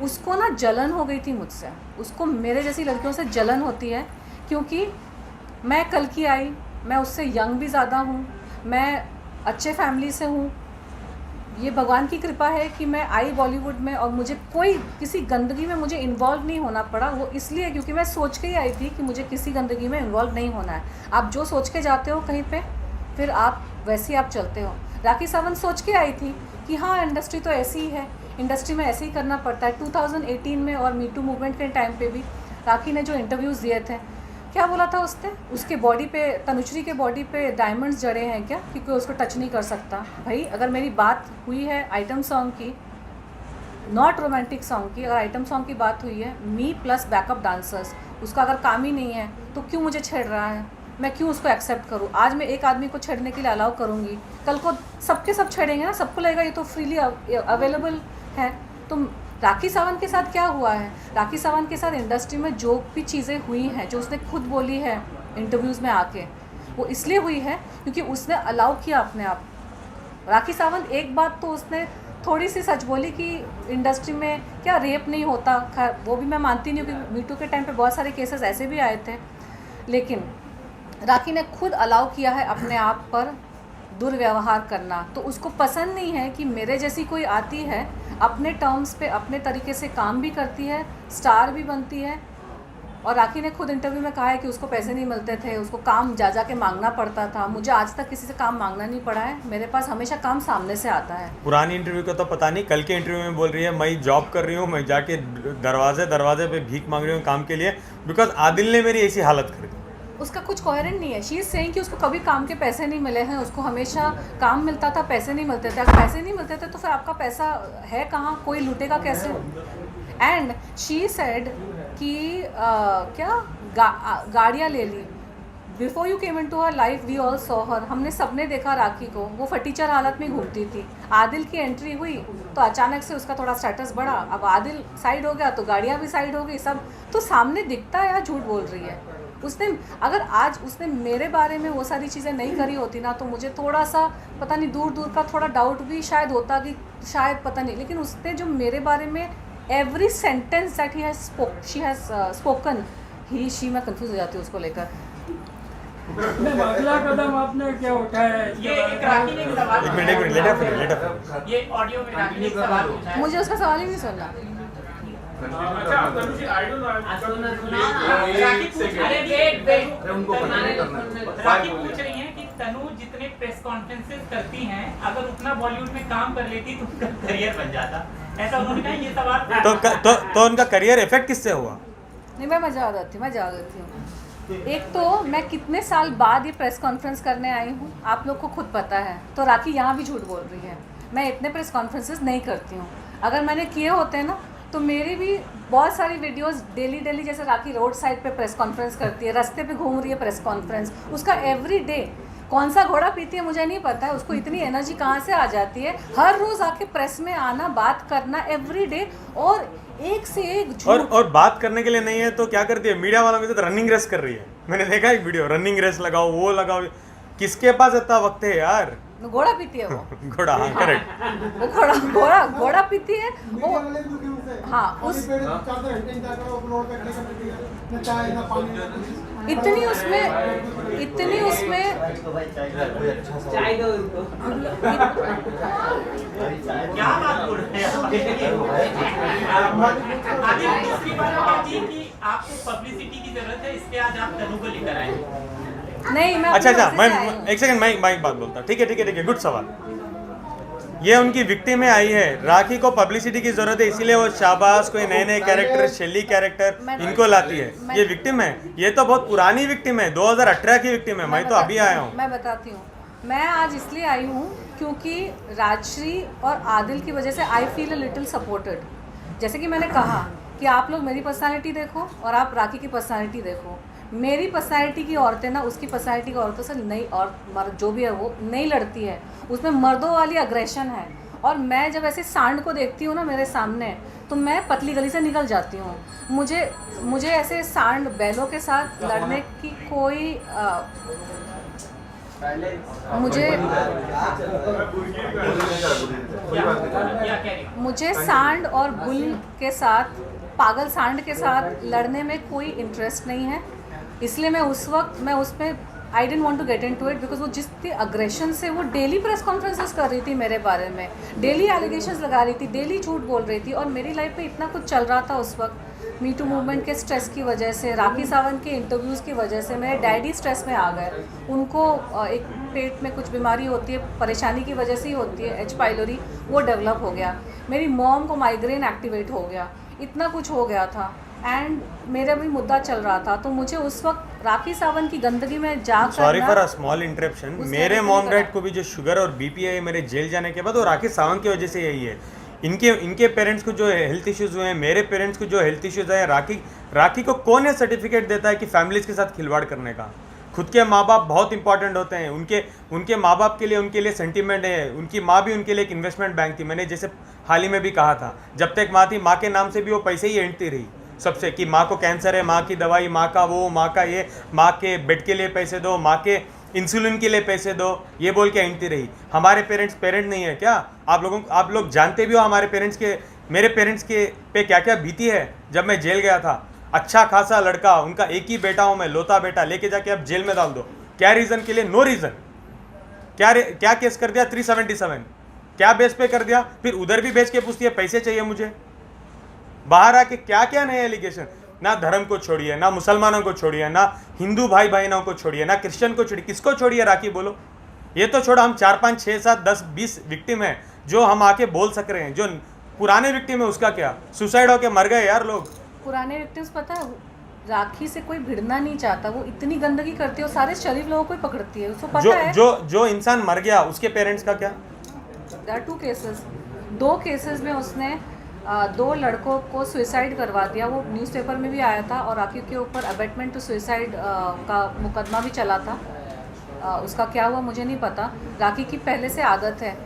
उसको ना जलन हो गई थी मुझसे, उसको मेरे जैसी लड़कियों से जलन होती है, क्योंकि मैं कल की आई, मैं उससे यंग भी ज़्यादा हूँ, मैं अच्छे फैमिली से हूँ, ये भगवान की कृपा है कि मैं आई बॉलीवुड में, और मुझे कोई किसी गंदगी में मुझे इन्वॉल्व नहीं होना पड़ा। वो इसलिए क्योंकि मैं सोच के ही आई थी कि मुझे किसी गंदगी में इन्वॉल्व नहीं होना है। आप जो सोच के जाते हो कहीं पे, फिर आप वैसे ही आप चलते हो। राखी सावंत सोच के आई थी कि हाँ इंडस्ट्री तो ऐसी ही है, इंडस्ट्री में ऐसे ही करना पड़ता है। 2018 में और मीटू मूवमेंट के टाइम पे भी राखी ने जो इंटरव्यूज़ दिए थे क्या बोला था उसने, उसके बॉडी पे, तनुश्री के बॉडी पे डायमंड्स जड़े हैं क्या, क्योंकि उसको टच नहीं कर सकता। भाई अगर मेरी बात हुई है आइटम सॉन्ग की, नॉट रोमांटिक सॉन्ग की, अगर आइटम सॉन्ग की बात हुई है, मी प्लस बैकअप डांसर्स, उसका अगर काम ही नहीं है तो क्यों मुझे छेड़ रहा है, मैं क्यों उसको एक्सेप्ट करूँ। आज मैं एक आदमी को छेड़ने के लिए अलाउ करूँगी, कल को सबके सब छेड़ेंगे ना, सबको लगेगा ये तो फ्रीली अवेलेबल है। तो राखी सावंत के साथ क्या हुआ है, राखी सावंत के साथ इंडस्ट्री में जो भी चीज़ें हुई हैं, जो उसने खुद बोली है इंटरव्यूज़ में आके, वो इसलिए हुई है क्योंकि उसने अलाउ किया अपने आप। राखी सावंत एक बात तो उसने थोड़ी सी सच बोली कि इंडस्ट्री में क्या रेप नहीं होता, खैर वो भी मैं मानती नहीं हूँ क्योंकि मीटू के टाइम पे बहुत सारे केसेस ऐसे भी आए थे, लेकिन राखी ने खुद अलाउ किया है अपने आप पर दुर्व्यवहार करना। तो उसको पसंद नहीं है कि मेरे जैसी कोई आती है, अपने टर्म्स पे अपने तरीके से काम भी करती है, स्टार भी बनती है। और राखी ने खुद इंटरव्यू में कहा है कि उसको पैसे नहीं मिलते थे, उसको काम जा के मांगना पड़ता था। मुझे आज तक किसी से काम मांगना नहीं पड़ा है, मेरे पास हमेशा काम सामने से आता है। पुरानी इंटरव्यू का तो पता नहीं, कल के इंटरव्यू में बोल रही है मैं जॉब कर रही हूँ, मैं जाके दरवाजे पे भीख मांग रही हूँ काम के लिए, बिकॉज आदिल ने मेरी ऐसी हालत कर दी। उसका कुछ कोहेरेंट नहीं है। शी इज़ सेइंग कि उसको कभी काम के पैसे नहीं मिले हैं, उसको हमेशा काम मिलता था, पैसे नहीं मिलते थे। अगर पैसे नहीं मिलते थे तो फिर आपका पैसा है कहाँ, कोई लूटेगा कैसे। एंड शी सेड कि गाड़ियाँ ले ली। Before you came into her life we all saw her, हमने सबने देखा राखी को, वो फटीचर हालत में घूमती थी। आदिल की एंट्री हुई तो अचानक से उसका थोड़ा स्टेटस बढ़ा, अब आदिल साइड हो गया तो गाड़ियाँ भी साइड हो गई, सब तो सामने दिखता है। या झूठ बोल रही है उसने। अगर आज उसने मेरे बारे में वो सारी चीज़ें नहीं करी होती ना, तो मुझे थोड़ा सा पता नहीं दूर का थोड़ा डाउट भी शायद होता कि शायद पता नहीं, लेकिन उसने जो मेरे बारे में every sentence that she has spoken, she मैं कंफ्यूज हो जाती हूँ उसको लेकर। अगला कदम आपने क्या उठाया है? ये एक राखी ने एक सवाल एक मिनट लेट ये ऑडियो में राखी ने एक सवाल पूछा है। मुझे उसका सवाल ही नहीं सुनना। अच्छा तनुश्री आई डोंट नो राखी पूछ राखी पूछ रही हैं कि तनु जितने प्रेस कॉन्फ्रेंसेस करती हैं, अगर उतना बॉलीवुड में काम कर लेती तो उनका करियर बन जाता, ऐसा उन्होंने कहा। ये सवाल तो उनका करियर इफेक्ट किससे हुआ? नहीं, मैं जवाब देती हूँ। एक तो मैं कितने साल बाद ये प्रेस कॉन्फ्रेंस करने आई हूँ, आप लोग को खुद पता है। तो राखी यहाँ भी झूठ बोल रही है, मैं इतने प्रेस कॉन्फ्रेंसेस नहीं करती हूँ। अगर मैंने किए होते ना तो मेरी भी बहुत सारी वीडियोस डेली जैसे राखी रोड साइड पे प्रेस कॉन्फ्रेंस करती है, रास्ते पे घूम रही है प्रेस कॉन्फ्रेंस, उसका एवरी डे कौन सा घोड़ा पीती है मुझे नहीं पता है, उसको इतनी एनर्जी कहाँ से आ जाती है, हर रोज़ आके प्रेस में आना, बात करना एवरी डे, और एक से एक झूठ। और बात करने के लिए नहीं है तो क्या करती है, मीडिया वालों के साथ रनिंग रेस कर रही है। मैंने देखा एक वीडियो, रनिंग रेस लगाओ, वो लगाओ, किसके पास इतना वक्त है यार? घोड़ा पीती है वो। घोड़ा, हाँ करेक्ट। वो घोड़ा पीती है वो। हाँ, उस इतनी उसमें चाय दो उनको। क्या बात बोल रहे हैं आदिल? दूसरी बात कहती है कि आपको पब्लिसिटी की जरूरत है, इसलिए आज आप तनु को लेकर आए। नहीं, मैं अच्छा मैं एक सेकंड मैं एक बात बोलता हूँ। ठीक है, गुड सवाल। ये उनकी विक्टिम में आई है, राखी को पब्लिसिटी की जरूरत है, इसीलिए वो शाबाश कोई नए कैरेक्टर, शेली कैरेक्टर इनको लाती है। ये विक्टिम है, ये तो बहुत पुरानी विक्टिम है, 2018 की विक्टिम है। मैं तो अभी आया हूँ। मैं बताती हूँ, मैं आज इसलिए आई हूँ क्योंकि राजश्री और आदिल की वजह से I feel a little supported. जैसे कि मैंने कहा कि आप लोग मेरी पर्सनालिटी देखो और आप राखी की पर्सनालिटी देखो। मेरी पर्सनालिटी की औरतें ना उसकी पर्सनालिटी की औरतों से नहीं, और मर्द जो भी है वो नहीं लड़ती है, उसमें मर्दों वाली अग्रेशन है। और मैं जब ऐसे सांड को देखती हूँ ना मेरे सामने, तो मैं पतली गली से निकल जाती हूँ। मुझे ऐसे सांड बैलों के साथ लड़ने की कोई मुझे सांड और बुल के साथ, पागल सांड के साथ लड़ने में कोई इंटरेस्ट नहीं है। इसलिए मैं उस वक्त उसमें I didn't want to get into it, because वो जितनी अग्रेशन से वो डेली प्रेस कॉन्फ्रेंसेस कर रही थी मेरे बारे में, डेली एलिगेशंस लगा रही थी, डेली झूठ बोल रही थी। और मेरी लाइफ में इतना कुछ चल रहा था उस वक्त, मी टू मूवमेंट के स्ट्रेस की वजह से, राखी सावंत के इंटरव्यूज़ की वजह से मेरे डैडी स्ट्रेस में आ गए। उनको एक पेट में कुछ बीमारी होती है, परेशानी की वजह से ही होती है, एच पाइलोरी, वो डेवलप हो गया। मेरी मॉम को माइग्रेन एक्टिवेट हो गया, इतना कुछ हो गया था। एंड मेरा भी मुद्दा चल रहा था, तो मुझे उस वक्त राखी सावंत की गंदगी में जाकर सॉरी ना- फॉर अ स्मॉल इंटरप्शन, उसने मेरे ऐसा मॉम नहीं डैड करा। को भी जो शुगर और बीपी है मेरे जेल जाने के बाद वो राखी सावंत की वजह से यही है। इनके पेरेंट्स को जो हेल्थ इश्यूज हुए हैं, मेरे पेरेंट्स को जो हेल्थ इश्यूज है, राखी को कौन है सर्टिफिकेट देता है कि फैमिलीज के साथ खिलवाड़ करने का। खुद के माँ बाप बहुत इंपॉर्टेंट होते हैं, उनके माँ बाप के लिए सेंटीमेंट है। उनकी माँ भी उनके लिए एक इन्वेस्टमेंट बैंक थी। मैंने जैसे हाल ही में भी कहा था, जब तक माँ थी माँ के नाम से भी वो पैसे ही एंटती रही सबसे, कि माँ को कैंसर है, माँ की दवाई, माँ का वो, माँ का ये, माँ के बेड के लिए पैसे दो, माँ के इंसुलिन के लिए पैसे दो, ये बोल के एंटती रही। हमारे पेरेंट नहीं है क्या? आप लोग जानते भी हो हमारे मेरे पेरेंट्स के पे क्या क्या बीती है। जब मैं जेल गया था, अच्छा खासा लड़का, उनका एक ही बेटा हूँ मैं, लोता बेटा, लेके जाके आप जेल में डाल दो। क्या रीज़न के लिए? No reason. क्या केस कर दिया? 377 क्या बेस पे कर दिया? फिर उधर भी भेज के पूछती है पैसे चाहिए मुझे। बाहर आके क्या क्या नए एलिगेशन। ना धर्म को छोड़िए, ना मुसलमानों को छोड़िए, ना हिंदू भाई बहनों को छोड़िए, ना क्रिश्चियन को छोड़िए। किसको छोड़िए राखी बोलो? ये तो छोड़ो, हम 4 5 6 7 10 20 विक्टिम है जो हम आके बोल सक रहे हैं। जो पुराने विक्टिम है उसका क्या? सुसाइड होके मर गए यार लोग। पुराने विक्टिम्स पता है, राखी से कोई भिड़ना नहीं चाहता, वो इतनी गंदगी करती है और सारे शरीफ लोगों को ही पकड़ती है, उसको पता है। जो इंसान मर गया उसके पेरेंट्स का क्या? देयर आर 2 केसेस, 2 केसेस में उसने 2 लड़कों को सुसाइड करवा दिया। वो न्यूज़पेपर में भी आया था और राखी के ऊपर अबेटमेंट टू सुसाइड का मुकदमा भी चला था। उसका क्या हुआ मुझे नहीं पता। राखी की पहले से आदत है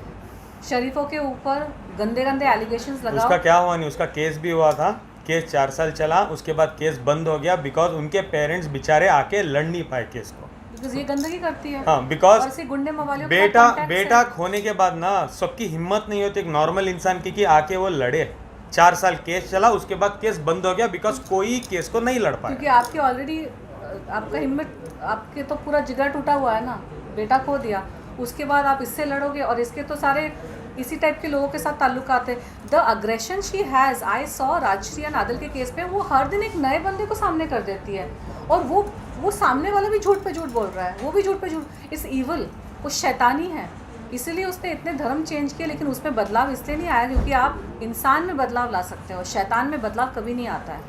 शरीफों के ऊपर गंदे गंदे एलिगेशंस लगाओ। उसका क्या हुआ नहीं, उसका केस भी हुआ था, केस 4 साल चला, उसके बाद केस बंद हो गया बिकॉज उनके पेरेंट्स बेचारे आके लड़ नहीं पाए केस को। बिकॉज ये गंदगी करती है। हाँ, बिकॉज और ऐसे गुंडे मवालियों के साथ contacts बेटा है। खोने के बाद ना सबकी हिम्मत नहीं होती एक नॉर्मल इंसान की कि आके वो लड़े। 4 साल केस चला, उसके बाद केस बंद हो गया बिकॉज कोई केस को नहीं लड़ पाया। क्योंकि आपकी ऑलरेडी आपका हिम्मत, आपके तो पूरा जिगर टूटा हुआ है ना, बेटा खो दिया, उसके बाद आप इससे लड़ोगे। और इसके तो सारे इसी टाइप के लोगों के साथ ताल्लुकात है। The aggression she has, I saw Rajshri and Adil के केस में, वो हर दिन एक नए बंदे को सामने कर देती है और वो सामने वाला भी झूठ पे झूठ बोल रहा है, वो भी झूठ पे झूठ। इस ईवल, वो शैतानी है। इसीलिए उसने इतने धर्म चेंज किए, लेकिन उसमें बदलाव इसलिए नहीं आया क्योंकि आप इंसान में बदलाव ला सकते हो, शैतान में बदलाव कभी नहीं आता है।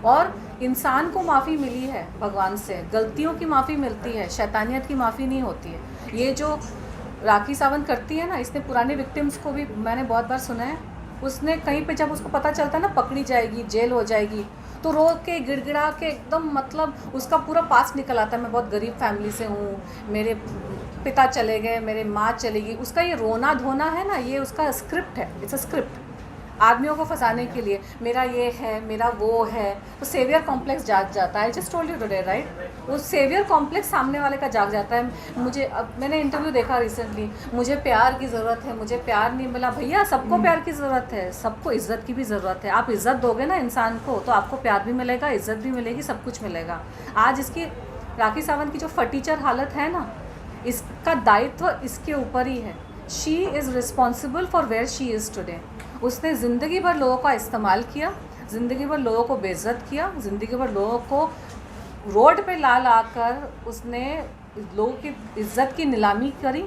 और इंसान को माफ़ी मिली है भगवान से, गलतियों की माफ़ी मिलती है, शैतानियत की माफ़ी नहीं होती है। ये जो राखी सावंत करती है ना, इसने पुराने विक्टिम्स को भी मैंने बहुत बार सुना है, उसने कहीं पे जब उसको पता चलता है ना पकड़ी जाएगी, जेल हो जाएगी, तो रो के गिड़गिड़ा के एकदम, मतलब उसका पूरा पास निकल आता है। मैं बहुत गरीब फैमिली से हूँ, मेरे पिता चले गए, मेरे माँ चलेगी। उसका ये रोना धोना है ना, ये उसका स्क्रिप्ट है, इट्स अ स्क्रिप्ट आदमियों को फंसाने के लिए। मेरा ये है, मेरा वो है, तो सेवियर कॉम्प्लेक्स जाग जाता है। Just told you today right, वो सेवियर कॉम्प्लेक्स सामने वाले का जाग जाता है। मुझे, अब मैंने इंटरव्यू देखा रिसेंटली, मुझे प्यार की ज़रूरत है, मुझे प्यार नहीं मिला। भैया सबको प्यार की ज़रूरत है, सबको इज़्ज़त की भी ज़रूरत है। आप इज़्ज़त दोगे ना इंसान को तो आपको प्यार भी मिलेगा, इज़्ज़त भी मिलेगी, सब कुछ मिलेगा। आज इसकी राखी सावंत की जो फटीचर हालत है ना, इसका दायित्व इसके ऊपर ही है। She is responsible for where she is today. उसने ज़िंदगी भर लोगों का इस्तेमाल किया, ज़िंदगी भर लोगों को बेइज्जत किया, ज़िंदगी भर लोगों को रोड पे ला कर उसने लोगों की इज्जत की नीलामी करी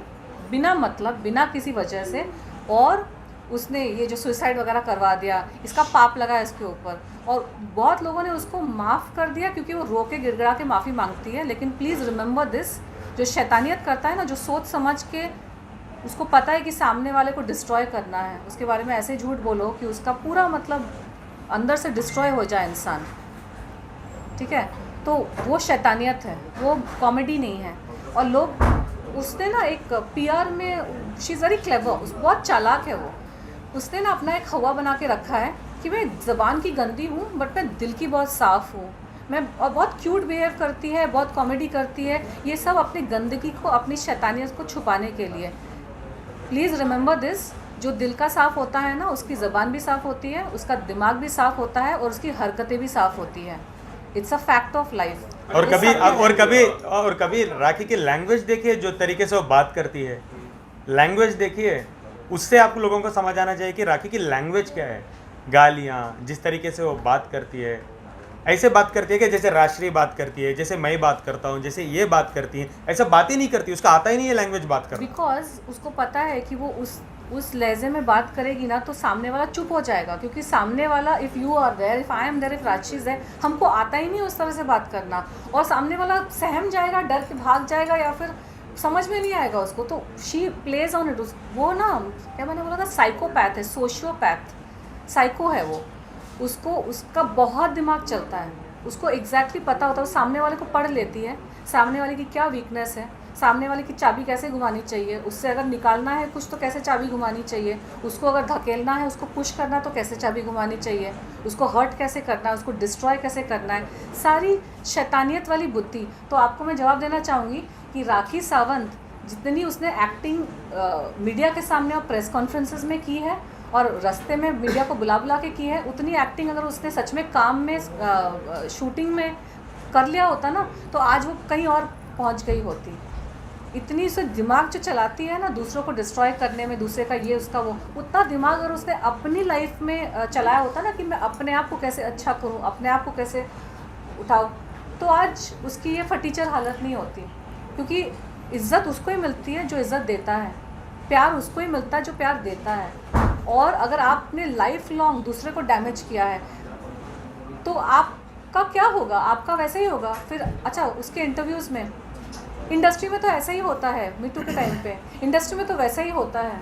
बिना मतलब, बिना किसी वजह से। और उसने ये जो सुसाइड वगैरह करवा दिया, इसका पाप लगा इसके ऊपर। और बहुत लोगों ने उसको माफ़ कर दिया क्योंकि वो रो के गिड़गिड़ा के माफ़ी मांगती है। लेकिन प्लीज़ रिमेंबर दिस, जो शैतानियत करता है ना, जो सोच समझ के उसको पता है कि सामने वाले को डिस्ट्रॉय करना है, उसके बारे में ऐसे झूठ बोलो कि उसका पूरा मतलब अंदर से डिस्ट्रॉय हो जाए इंसान, ठीक है? तो वो शैतानियत है, वो कॉमेडी नहीं है। और लोग, उसने ना एक पीआर में, शी इज़ वेरी क्लेवर, बहुत चालाक है वो। उसने ना अपना एक हवा बना के रखा है कि मैं ज़बान की गंदी हूँ बट मैं दिल की बहुत साफ़ हूँ, मैं, और बहुत क्यूट बिहेव करती है, बहुत कॉमेडी करती है। ये सब अपनी गंदगी को, अपनी शैतानियत को छुपाने के लिए। प्लीज़ रिमेंबर दिस, जो दिल का साफ़ होता है ना, उसकी ज़बान भी साफ़ होती है, उसका दिमाग भी साफ़ होता है और उसकी हरकतें भी साफ़ होती है। It's a fact of life. और कभी राखी की लैंग्वेज देखिए, जो तरीके से वो बात करती है, लैंग्वेज देखिए, उससे आपको लोगों को समझ आना चाहिए कि राखी की लैंग्वेज क्या है। गालियाँ, जिस तरीके से वो बात करती है, ऐसे बात करती है कि जैसे राष्ट्रीय बात करती है, जैसे मैं बात करता हूँ, जैसे ये बात करती है, ऐसा बात ही नहीं करती, उसका आता ही नहीं है लैंग्वेज बात करना। बिकॉज उसको पता है कि वो उस लहजे में बात करेगी ना तो सामने वाला चुप हो जाएगा, क्योंकि सामने वाला if you are there, if I am there, if Rashi is there, हमको आता ही नहीं उस तरह से बात करना, और सामने वाला सहम जाएगा, डर के भाग जाएगा, या फिर समझ में नहीं आएगा उसको। तो शी प्लेज ऑन इट। वो ना, क्या मैंने बोला था, साइकोपैथ है, सोशियोपैथ, साइको है वो। उसको उसका बहुत दिमाग चलता है, उसको एग्जैक्टली पता होता है, वो सामने वाले को पढ़ लेती है, सामने वाले की क्या वीकनेस है, सामने वाले की चाबी कैसे घुमानी चाहिए, उससे अगर निकालना है कुछ तो कैसे चाबी घुमानी चाहिए, उसको अगर धकेलना है, उसको पुश करना तो कैसे चाबी घुमानी चाहिए, उसको हर्ट कैसे करना है, उसको डिस्ट्रॉय कैसे करना है, सारी शैतानियत वाली बुद्धि। तो आपको मैं जवाब देना चाहूँगी कि राखी सावंत जितनी उसने एक्टिंग मीडिया के सामने और प्रेस कॉन्फ्रेंसेस में की है और रास्ते में मीडिया को बुला बुला के की है, उतनी एक्टिंग अगर उसने सच में काम में शूटिंग में कर लिया होता ना, तो आज वो कहीं और पहुंच गई होती। इतनी से दिमाग जो चलाती है ना दूसरों को डिस्ट्रॉय करने में, दूसरे का ये उसका वो, उतना दिमाग अगर उसने अपनी लाइफ में चलाया होता ना कि मैं अपने आप को कैसे अच्छा करूं, अपने आप को कैसे उठाऊं, तो आज उसकी ये फटीचर हालत नहीं होती। क्योंकि इज़्ज़त उसको ही मिलती है जो इज़्ज़त देता है, प्यार उसको ही मिलता है जो प्यार देता है। और अगर आपने लाइफ लॉन्ग दूसरे को डैमेज किया है तो आपका क्या होगा, आपका वैसे ही होगा फिर। अच्छा, उसके इंटरव्यूज़ में, इंडस्ट्री में तो ऐसा ही होता है, मी टू के टाइम पे इंडस्ट्री में तो वैसा ही होता है,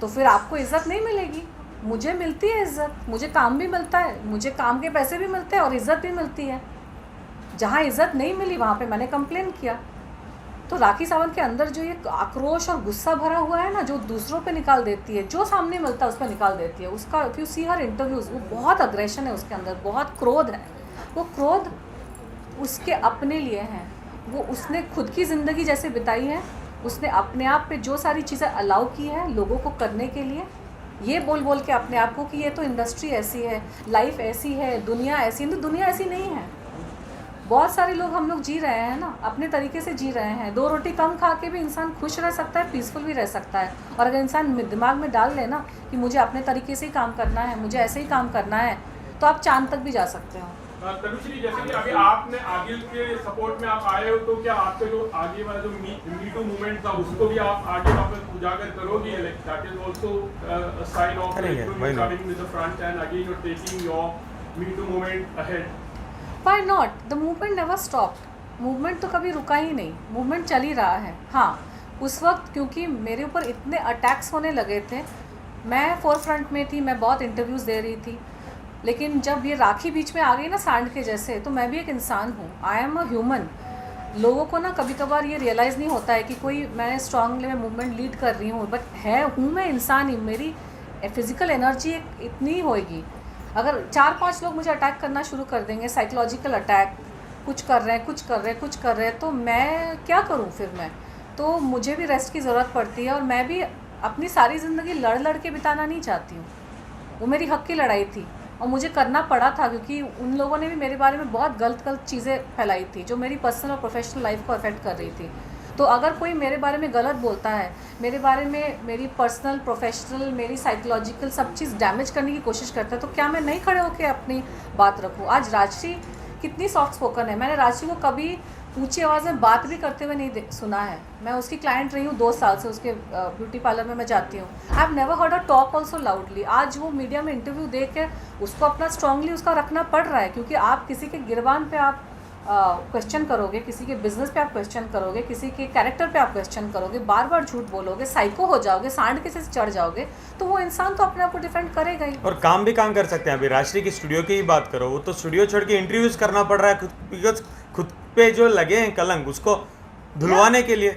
तो फिर आपको इज़्ज़त नहीं मिलेगी। मुझे मिलती है इज़्ज़त, मुझे काम भी मिलता है, मुझे काम के पैसे भी मिलते हैं और इज़्ज़त भी मिलती है। जहाँ इज़्ज़त नहीं मिली वहाँ पे मैंने कंप्लेन किया। तो राखी सावंत के अंदर जो ये आक्रोश और गुस्सा भरा हुआ है ना, जो दूसरों पे निकाल देती है, जो सामने मिलता है उस पर निकाल देती है। उसका if you see her interviews, वो बहुत अग्रेशन है उसके अंदर, बहुत क्रोध है। वो क्रोध उसके अपने लिए हैं, वो उसने खुद की ज़िंदगी जैसे बिताई है, उसने अपने आप पे जो सारी चीज़ें अलाउ की है लोगों को करने के लिए, ये बोल बोल के अपने आप को कि ये तो इंडस्ट्री ऐसी है, लाइफ ऐसी है, दुनिया ऐसी है। तो दुनिया ऐसी नहीं है। बहुत सारे लोग, हम लोग जी रहे हैं ना, अपने तरीके से जी रहे हैं। 2 रोटी कम खा के भी इंसान खुश रह सकता है, पीसफुल भी रह सकता है। और अगर इंसान दिमाग में डाल ले ना कि मुझे अपने तरीके से ही काम करना है, मुझे ऐसे ही काम करना है, तो आप चांद तक भी जा सकते हो। तनुश्री, जैसे कि अभी आपने आदिल के सपोर्ट में आप आए हो, तो क्या आपके जो आगे वाला जो मी टू मूवमेंट था उसको भी आप आगे वापस उजागर करोगे? Like that is also a sign of coming with the front and again you are taking your me too movement ahead. Why not, the movement never stopped. Movement तो कभी रुका ही नहीं, मूवमेंट चल ही रहा है। हाँ, उस वक्त क्योंकि मेरे ऊपर इतने अटैक्स होने लगे थे, मैं फोर फ्रंट में थी, मैं बहुत इंटरव्यूज़ दे रही थी, लेकिन जब ये राखी बीच में आ गई ना सांड के जैसे, तो मैं भी एक इंसान हूँ, आई एम अ ह्यूमन। लोगों को ना कभी कभार ये रियलाइज़ नहीं होता है कि कोई मैं स्ट्रांगली में मूवमेंट लीड कर रही हूँ, बट हूँ मैं इंसान ही। मेरी फिज़िकल एनर्जी इतनी ही होएगी। अगर 4-5 लोग मुझे अटैक करना शुरू कर देंगे, साइकोलॉजिकल अटैक, कुछ कर रहे हैं, तो मैं क्या करूँ फिर मैं? तो मुझे भी रेस्ट की ज़रूरत पड़ती है, और मैं भी अपनी सारी ज़िंदगी लड़ के बिताना नहीं चाहती हूँ। वो मेरी हक़ की लड़ाई थी और मुझे करना पड़ा था, क्योंकि उन लोगों ने भी मेरे बारे में बहुत गलत चीज़ें फैलाई थी जो मेरी पर्सनल और प्रोफेशनल लाइफ को अफेक्ट कर रही थी। तो अगर कोई मेरे बारे में गलत बोलता है, मेरे बारे में मेरी पर्सनल, प्रोफेशनल, मेरी साइकोलॉजिकल सब चीज़ डैमेज करने की कोशिश करता है, तो क्या मैं नहीं खड़े होकर अपनी बात रखूँ? आज राजश्री कितनी सॉफ्ट स्पोकन है, मैंने राजश्री को कभी ऊंची आवाज़ में बात भी करते हुए नहीं सुना है। मैं उसकी क्लाइंट रही हूँ 2 साल से, उसके ब्यूटी पार्लर में मैं जाती हूँ। I have never heard a talk also loudly. आज वो मीडिया में इंटरव्यू दे के उसको अपना स्ट्रांगली उसका रखना पड़ रहा है, क्योंकि आप किसी के गिरबान पे आप क्वेश्चन करोगे, किसी के बिजनेस पे आप क्वेश्चन करोगे, किसी के कैरेक्टर पे आप क्वेश्चन करोगे, बार बार झूठ बोलोगे, साइको हो जाओगे, सांड के से चढ़ जाओगे, तो वो इंसान तो अपने आप को डिफेंड करेगा ही। और काम भी काम कर सकते हैं। अभी राजश्री की स्टूडियो की ही बात करो, वो तो स्टूडियो छोड़ के इंटरव्यूज करना पड़ रहा है बिकॉज खुद पे जो लगे हैं कलंक उसको धुलवाने के लिए।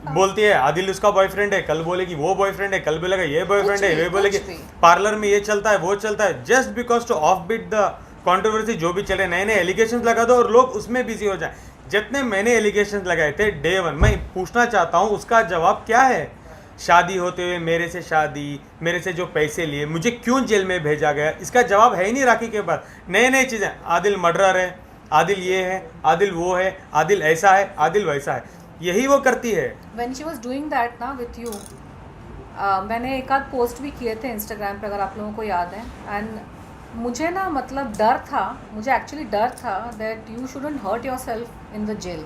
बोलती है आदिल उसका बॉयफ्रेंड है, कल बोलेगी वो बॉयफ्रेंड है, कल बोलेगा ये बॉयफ्रेंड है, ये बोलेगी पार्लर में ये चलता है वो चलता है, just because to of beat the controversy जो भी चले, नए नए एलिगेशंस लगा दो और लोग उसमें बिजी हो जाए। जितने मैंने एलिगेशंस लगाए थे डे 1, मैं पूछना चाहता हूँ उसका जवाब क्या है? शादी होते हुए मेरे से शादी, मेरे से जो पैसे लिए, मुझे क्यों जेल में भेजा गया, इसका जवाब है ही नहीं राखी के पास। नए नए चीज़ें, आदिल मर्डरर है, आदिल ये है, आदिल वो है, आदिल ऐसा है, आदिल वैसा है, यही वो करती है। When she was doing that ना with you, मैंने एक आध पोस्ट भी किए थे इंस्टाग्राम पे, अगर आप लोगों को याद है। एंड मुझे ना मतलब डर था, मुझे एक्चुअली डर था that you shouldn't hurt yourself in the jail,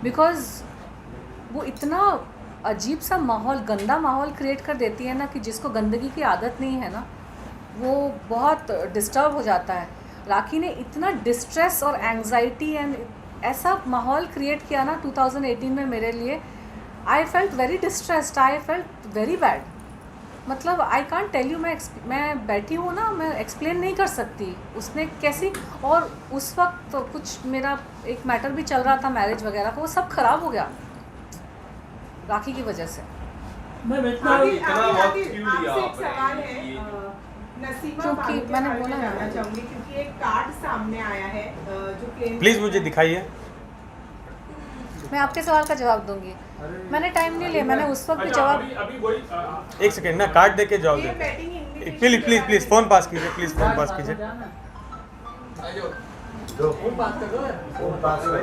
because वो इतना अजीब सा माहौल, गंदा माहौल क्रिएट कर देती है ना, कि जिसको गंदगी की आदत नहीं है ना, वो बहुत डिस्टर्ब हो जाता है। राखी ने इतना डिस्ट्रेस और एंग्जाइटी एंड ऐसा माहौल क्रिएट किया ना 2018 में मेरे लिए। I felt very distressed, I felt very bad. मतलब आई कांट टेल यू, मैं बैठी हूँ ना, मैं एक्सप्लेन नहीं कर सकती उसने कैसी। और उस वक्त तो कुछ मेरा एक मैटर भी चल रहा था मैरिज वगैरह का, वो सब ख़राब हो गया राखी की वजह से। मैं इतना आदिल, इतना आदिल, वक्त आदिल, क्यों लिया आपसे एक आपने? सवाल है। ये- नसीमा क्योंकि बानो के मैंने बारे में बोला ना। जानना चाहूंगी, क्योंकि एक कार्ड सामने आया है जो क्लेम प्लीज़ मुझे दिखाइए। मैं आपके सवाल का जवाब दूंगी। मैंने टाइम नहीं लिया, मैंने उस वक्त भी अच्छा, जवाब। अभी वही एक सेकेंड ना, कार्ड दे के जवाब ये दे। Batting English please please please phone pass कीजिए, प्लीज़ फ़ोन पास कीजिए।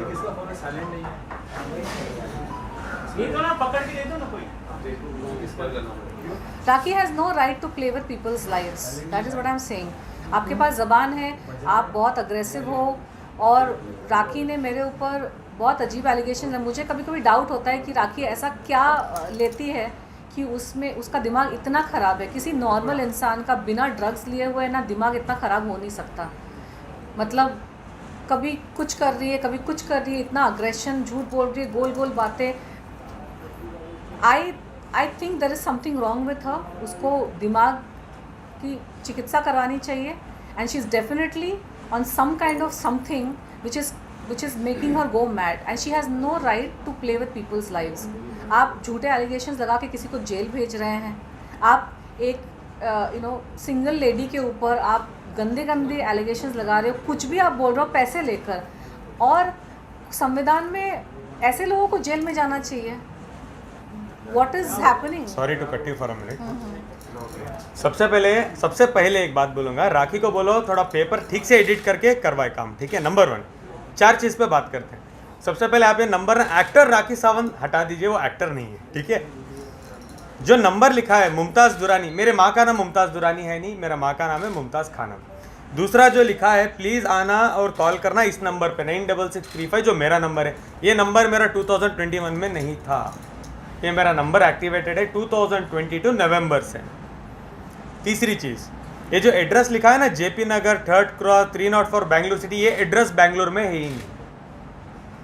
किसका फोन है? साइलेंट नहीं है। ये तो ना पकड़ के दे दो ना कोई। किसका करना? Rakhi has no right to play with people's lives, that is what I am saying. आपके पास ज़बान है, आप बहुत अग्रेसिव हो, और राखी ने मेरे ऊपर बहुत अजीब एलिगेशन है। मुझे कभी कभी डाउट होता है कि राखी ऐसा क्या लेती है कि उसमें उसका दिमाग इतना ख़राब है। किसी नॉर्मल इंसान का बिना ड्रग्स लिए हुए ना दिमाग इतना ख़राब हो नहीं सकता। मतलब कभी कुछ कर रही है, कभी कुछ कर रही है, इतना अग्रेशन, झूठ बोल रही है, गोल गोल बातें। I think there is something wrong with her. उसको दिमाग की चिकित्सा करवानी चाहिए, and she is definitely on some kind of something which is making her go mad, and she has no right to play with people's lives. आप झूठे allegations लगा के किसी को जेल भेज रहे हैं। आप एक सिंगल लेडी के ऊपर आप गंदे गंदे एलिगेशंस लगा रहे हो, कुछ भी आप बोल रहे हो पैसे लेकर, और संविधान में ऐसे लोगों को जेल में जाना चाहिए। What is happening? Sorry to cut you for a minute. सबसे पहले एक बात बोलूँगा, राखी को बोलो थोड़ा पेपर ठीक से एडिट करके करवाए काम, ठीक है। नंबर 1, 4 चीज़ पे बात करते हैं। सबसे पहले आप ये नंबर एक्टर राखी सावंत हटा दीजिए, वो एक्टर नहीं है, ठीक है। जो नंबर लिखा है मुमताज़ दुरानी, मेरे माँ का नाम मुमताज़ दुरानी है नहीं, मेरा माँ का नाम है मुमताज़ खानम। दूसरा जो लिखा है, प्लीज़ आना और कॉल करना इस नंबर पे 96635, जो मेरा नंबर है। ये नंबर मेरा 2021 में नहीं था, ये मेरा नंबर एक्टिवेटेड है 2022 नवंबर से। तीसरी चीज़, ये जो एड्रेस लिखा है ना, जेपी नगर 3rd क्रॉस 304 बेंगलुरु सिटी, ये एड्रेस बेंगलुरु में है ही नहीं,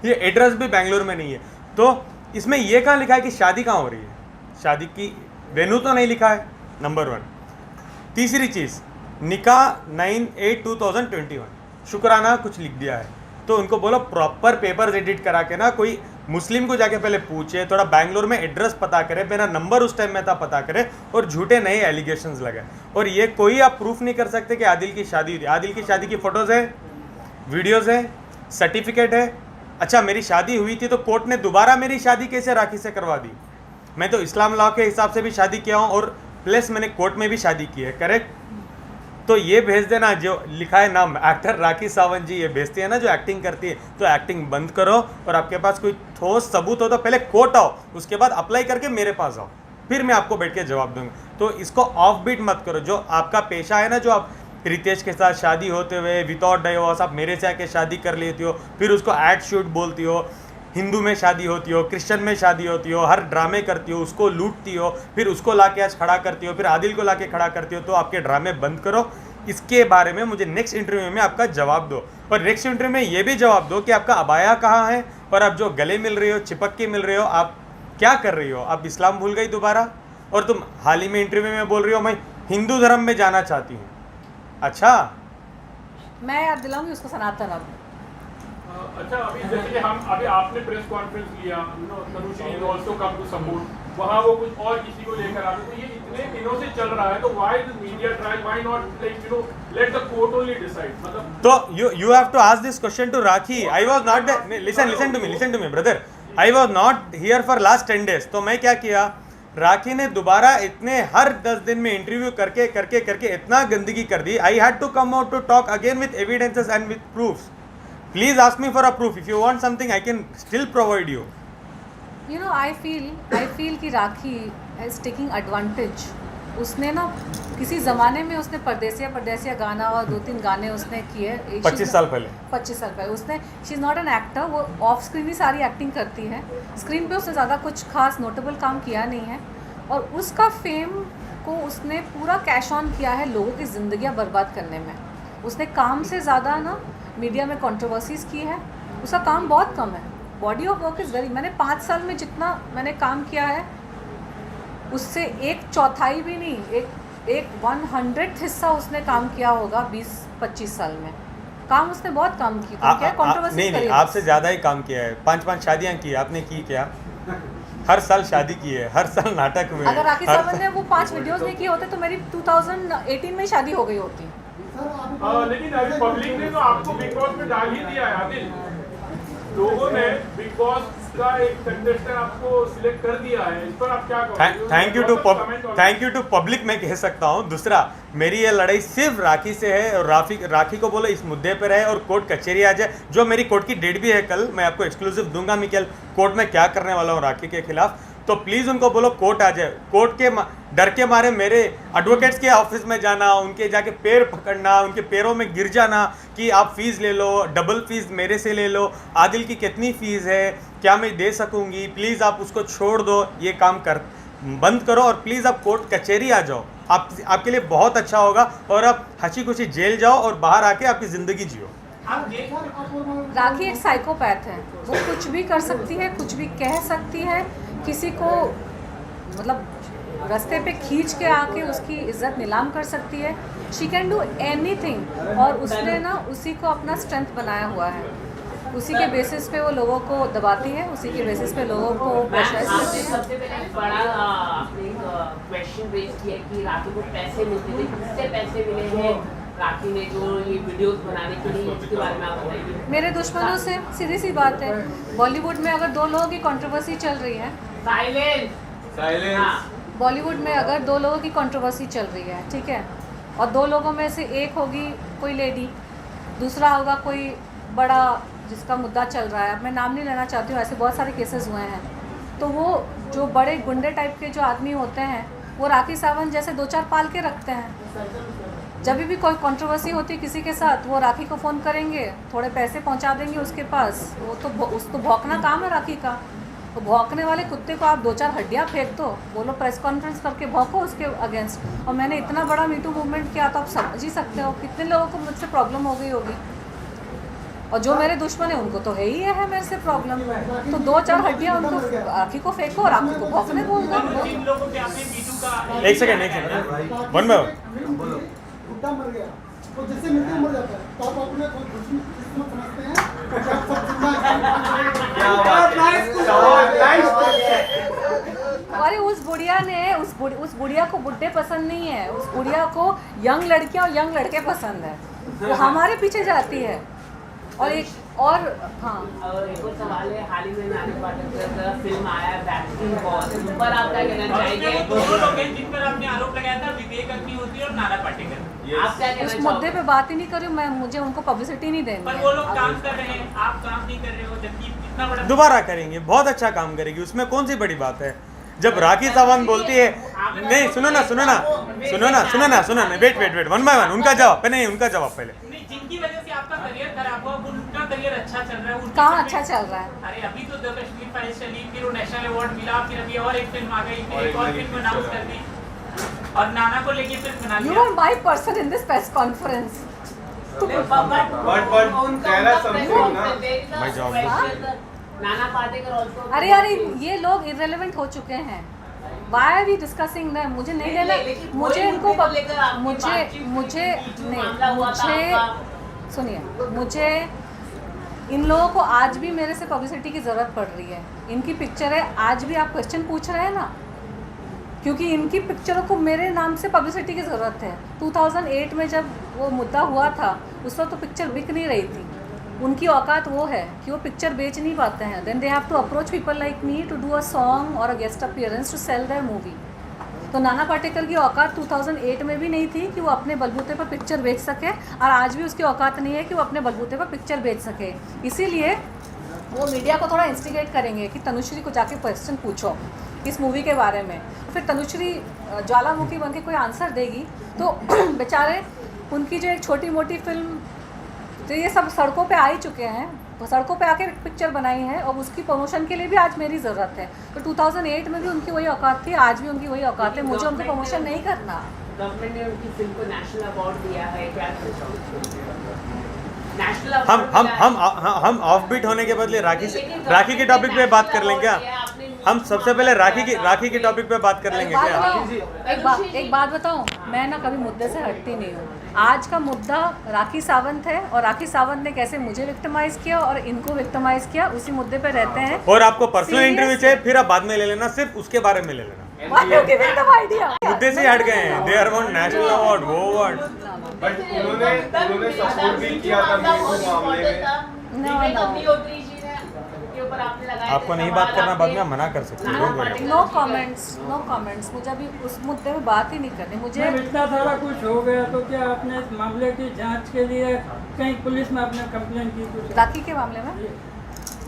ये एड्रेस भी बेंगलुरु में नहीं है। तो इसमें ये कहाँ लिखा है कि शादी कहाँ हो रही है? शादी की वेन्यू तो नहीं लिखा है, नंबर 1। तीसरी चीज़, निकाह 9/8/2021, शुक्राना कुछ लिख दिया है। तो उनको बोलो प्रॉपर पेपर्स एडिट करा के ना, कोई मुस्लिम को जाके पहले पूछे, थोड़ा बैंगलोर में एड्रेस पता करे, मेरा नंबर उस टाइम में था पता करे, और झूठे नए एलिगेशंस लगाए। और ये कोई आप प्रूफ नहीं कर सकते कि आदिल की शादी हुई थी। आदिल की शादी की फ़ोटोज़ है, वीडियोज़ है, सर्टिफिकेट है। अच्छा, मेरी शादी हुई थी तो कोर्ट ने दोबारा मेरी शादी कैसे राखी से करवा दी? मैं तो इस्लाम लॉ के हिसाब से भी शादी किया हूँ, और प्लस मैंने कोर्ट में भी शादी की है, करेक्ट। तो ये भेज देना, जो लिखा है नाम एक्टर राखी सावंत जी, ये भेजती है ना जो एक्टिंग करती है, तो एक्टिंग बंद करो, और आपके पास कोई ठोस सबूत हो तो पहले कोर्ट आओ, उसके बाद अप्लाई करके मेरे पास आओ, फिर मैं आपको बैठ के जवाब दूंगा। तो इसको ऑफ बीट मत करो। जो आपका पेशा है ना, जो आप रितेश के साथ शादी होते हुए विदाउट डाइवोर्स आप मेरे से आके शादी कर लेती हो, फिर उसको एड शूट बोलती हो, हिंदू में शादी होती हो, क्रिश्चियन में शादी होती हो, हर ड्रामे करती हो, उसको लूटती हो, फिर उसको लाके आज खड़ा करती हो, फिर आदिल को लाके खड़ा करती हो। तो आपके ड्रामे बंद करो। इसके बारे में मुझे नेक्स्ट इंटरव्यू में आपका जवाब दो, और नेक्स्ट इंटरव्यू में ये भी जवाब दो कि आपका अबाया कहाँ है, और आप जो गले मिल रही हो, चिपक के मिल रहे हो, आप क्या कर रही हो? आप इस्लाम भूल गई दोबारा, और तुम हाल ही में इंटरव्यू में बोल रही हो मैं हिंदू धर्म में जाना चाहती हूँ। अच्छा, मैं याद दिलाऊंगी उसको सनातन। अब अच्छा, अभी जैसे कि हम अभी आपने प्रेस कॉन्फ्रेंस लिया, Tanushree is also come to support, वहाँ वो कुछ और किसी को लेकर आते, तो ये इतने दिनों से चल रहा है, तो why the media try, why not let the court only decide? मतलब तो you have to ask this question to Rakhi. I was not there. Listen to me brother. I was not here for last 10 days. तो मैं क्या किया, राखी ने दोबारा इतने हर 10 दिन में इंटरव्यू करके इतना गंदगी कर दी। I had to come out to talk again with evidences and with proofs. Please ask me for a proof. If you want something I can still provide you. You know, I feel कि राखी is taking advantage उसने ना किसी ज़माने में उसने परदेसिया गाना और 2-3 गाने उसने किए 25 साल पहले 25 साल पहले उसने she is not an actor, वो ऑफ स्क्रीन ही सारी एक्टिंग करती है, स्क्रीन पे उसने ज़्यादा कुछ खास नोटेबल काम किया नहीं है। और उसका फेम को उसने पूरा कैश ऑन किया है लोगों की ज़िंदगियाँ बर्बाद करने में। उसने काम से ज़्यादा ना मीडिया में कंट्रोवर्सीज़ की है, उसका काम बहुत कम है। Body of work is very, मैंने 5 साल में जितना मैंने काम किया है उससे 1/4 भी नहीं, एक 100th हिस्सा उसने काम किया होगा 20-25 साल में। काम उसने बहुत काम की, तो क्या कंट्रोवर्सी नहीं आपसे ज़्यादा ही काम किया है। 5 शादियाँ की आपने की क्या? हर साल शादी की है, हर साल नाटक में। अगर राखी सावंत ने वो 5 वीडियोस नहीं किए होते तो मेरी 2018 में शादी हो गई होती। लेकिन अभी पब्लिक ने तो आपको बिग बॉस में डाल ही दिया है आदिल। लोगों ने बिग बॉस का एक कंटेस्टेंट आपको सिलेक्ट कर दिया है, इस पर आप क्या कहोगे? थैंक यू टू पब्लिक मैं कह सकता हूँ। दूसरा, मेरी ये लड़ाई सिर्फ राखी से है और राखी को बोलो इस मुद्दे पर है और कोर्ट कचहरी आ जाए। जो मेरी कोर्ट की डेट भी है कल, मैं आपको एक्सक्लूसिव दूंगा मिकेल, कोर्ट में क्या करने वाला हूँ राखी के खिलाफ। तो प्लीज़ उनको बोलो कोर्ट आ जाए। कोर्ट के डर के मारे मेरे एडवोकेट्स के ऑफिस में जाना, उनके जाके पैर पकड़ना, उनके पैरों में गिर जाना कि आप फ़ीस ले लो, डबल फीस मेरे से ले लो, आदिल की कितनी फ़ीस है, क्या मैं दे सकूंगी, प्लीज़ आप उसको छोड़ दो, ये काम बंद करो और प्लीज़ आप कोर्ट कचहरी आ जाओ। आपके लिए बहुत अच्छा होगा और आप हंसी खुशी जेल जाओ और बाहर आके आपकी ज़िंदगी जियो। राखी एक साइकोपैथ है, वो कुछ भी कर सकती है, कुछ भी कह सकती है, किसी को मतलब रास्ते पे खींच के आके उसकी इज्जत नीलाम कर सकती है। शी कैन डू एनीथिंग और उसने ना उसी को अपना स्ट्रेंथ बनाया हुआ है। उसी के बेसिस पे वो लोगों को दबाती है, उसी के बेसिस पे लोगों को प्रेशराइज करती है। सबसे पहले बड़ा आपने एक क्वेश्चन रेज किया कि राखी को पैसे मिलते थे, किससे पैसे मिले हैं राखी ने जो ये वीडियोस बनाने के लिए, इसके बारे में आप बताइए। मेरे दुश्मनों से, सीधी सी बात है। बॉलीवुड में अगर 2 लोगों की कंट्रोवर्सी चल रही है, साइलेंस, बॉलीवुड में अगर 2 लोगों की कंट्रोवर्सी चल रही है, ठीक है, और 2 लोगों में से एक होगी कोई लेडी, दूसरा होगा कोई बड़ा जिसका मुद्दा चल रहा है, अब मैं नाम नहीं लेना चाहती हूँ, ऐसे बहुत सारे केसेस हुए हैं। तो वो जो बड़े गुंडे टाइप के जो आदमी होते हैं वो राखी सावंत जैसे 2-4 पाल के रखते हैं। जब भी कोई कंट्रोवर्सी होती है किसी के साथ, वो राखी को फ़ोन करेंगे, थोड़े पैसे पहुंचा देंगे उसके पास, वो तो उसको भौंकना काम है राखी का। तो भौंकने वाले कुत्ते को आप 2-4 हड्डियाँ फेंक दो, बोलो प्रेस कॉन्फ्रेंस करके भौंको उसके अगेंस्ट। और मैंने इतना बड़ा मीटू मूवमेंट किया तो आप समझ ही सकते हो कितने लोगों को मुझसे प्रॉब्लम हो गई होगी। और जो मेरे दुश्मन है उनको तो है ही है मेरे से प्रॉब्लम। तो 2-4 हड्डियाँ उनको राखी को फेंको और राखी को भौंकने बोल दो। एक सेकेंड वन बाय वन। बुड्ढा मर गया तो जैसे मिलते मर जाता है, तो आप अपने को किस्मत समझते हैं क्या सब जिंदा। अरे उस बुढ़िया ने उस बुढ़िया को बुड्ढे पसंद नहीं है, उस बुढ़िया को यंग लड़कियां और यंग लड़के पसंद है, वो हमारे पीछे जाती है। और एक और हाँ, और एक और सवाल है, हाल ही में नानी पाटेकर का फिल्म आया बैटरी बॉस, उस पर आप क्या कहना चाहेंगे? दोनों लोग हैं जिन पर आपने आरोप लगाया था, विवेक अग्निहोत्री और नाना पाटेकर। आप क्या कहना उस चाहोगे? मुद्दे पे बात ही नहीं कर रही हूँ मैं, मुझे उनको पब्लिसिटी नहीं देनी पर है। वो लोग काम कर रहे हैं, आप काम नहीं कर रहे हो, जबकि इतना बड़ा दोबारा करेंगे, बहुत अच्छा काम करेगी, उसमें कौन सी बड़ी बात है। जब राखी सावंत बोलती है, नहीं सुनो ना, वेट वन बाय वन, उनका जवाब नहीं, उनका जवाब पहले। नहीं, जिनकी वजह से आपका करियर खराब हुआ, उनका करियर अच्छा चल रहा है। उनकी कहाँ फिल्में- अच्छा चल रहा है? अरे अभी तो द कश्मीर फाइल्स चली, फिर वो नेशनल अवार्ड मिला, फिर अभी और एक फिल्म आ गई, फिर एक और फिल्म अनाउंस कर दी और नाना को लेके फिल्म बना You लिया। are my person in this press conference. My job. Nana Patekar also अरे ये लोग इररिलेवेंट हो चुके हैं। Why are we discussing them? मुझे नहीं लेना, लेकिन मुझे कोई इनको मुद्दे को लेकर आपकी मुझे बातचीत मुझे हुई थी, नहीं मामला हुआ था मुझे आपका। सुनिए, मुझे इन लोगों को आज भी मेरे से पब्लिसिटी की ज़रूरत पड़ रही है। इनकी पिक्चर है, आज भी आप क्वेश्चन पूछ रहे हैं ना, क्योंकि इनकी पिक्चरों को मेरे नाम से पब्लिसिटी की ज़रूरत है। 2008 में जब वो मुद्दा हुआ था, उस वक्त तो पिक्चर बिक नहीं रही थी। उनकी औकात वो है कि वो पिक्चर बेच नहीं पाते हैं। Then they have to approach people like me to do a song और a guest appearance to sell their movie. तो नाना पाटेकर की औकात 2008 में भी नहीं थी कि वो अपने बलबूते पर पिक्चर बेच सके, और आज भी उसकी औकात नहीं है कि वो अपने बलबूते पर पिक्चर बेच सके। इसीलिए वो मीडिया को थोड़ा इंस्टिगेट करेंगे कि तनुश्री को जाके क्वेश्चन पूछो इस मूवी के बारे में, फिर तनुश्री ज्वालामुखी बन के कोई आंसर देगी तो बेचारे उनकी जो एक छोटी मोटी फिल्म, तो ये सब सड़कों पे आ ही चुके हैं, वो सड़कों पे आके पिक्चर बनाई है और उसकी प्रमोशन के लिए भी आज मेरी ज़रूरत है। तो 2008 में भी उनकी वही औकात थी, आज भी उनकी वही औकात है, मुझे उनकी प्रमोशन नहीं करना। गवर्नमेंट ने उनकी फिल्म को नेशनल अवार्ड दिया है, क्या नेशनल हम ऑफ बीट होने के बदले राखी के टॉपिक पे बात कर लेंगे क्या? हम सबसे पहले राखी के टॉपिक पे बात कर लेंगे क्या? एक बात बताऊं, मैं ना कभी मुद्दे से हटती नहीं हूँ। आज का मुद्दा राखी सावंत है और राखी सावंत ने कैसे मुझे विक्टिमाइज किया और इनको विक्टिमाइज किया, उसी मुद्दे पे रहते हैं। और आपको पर्सनल इंटरव्यू चाहिए फिर आप बाद में ले लेना, सिर्फ उसके बारे में ले लेना। मुद्दे से हट गए हैं, they are want national award, वो अवार्ड। बट उन्होंने सपोर्ट भी किया था मामले में। आपको नहीं बात करना, बाद में मना कर सकते हैं। नो कमेंट्स, मुझे अभी उस मुद्दे में बात ही नहीं करनी। मुझे इतना सारा कुछ हो गया तो क्या आपने इस मामले की जांच के लिए कहीं पुलिस में आपने कंप्लेन की कुछ? राखी के मामले में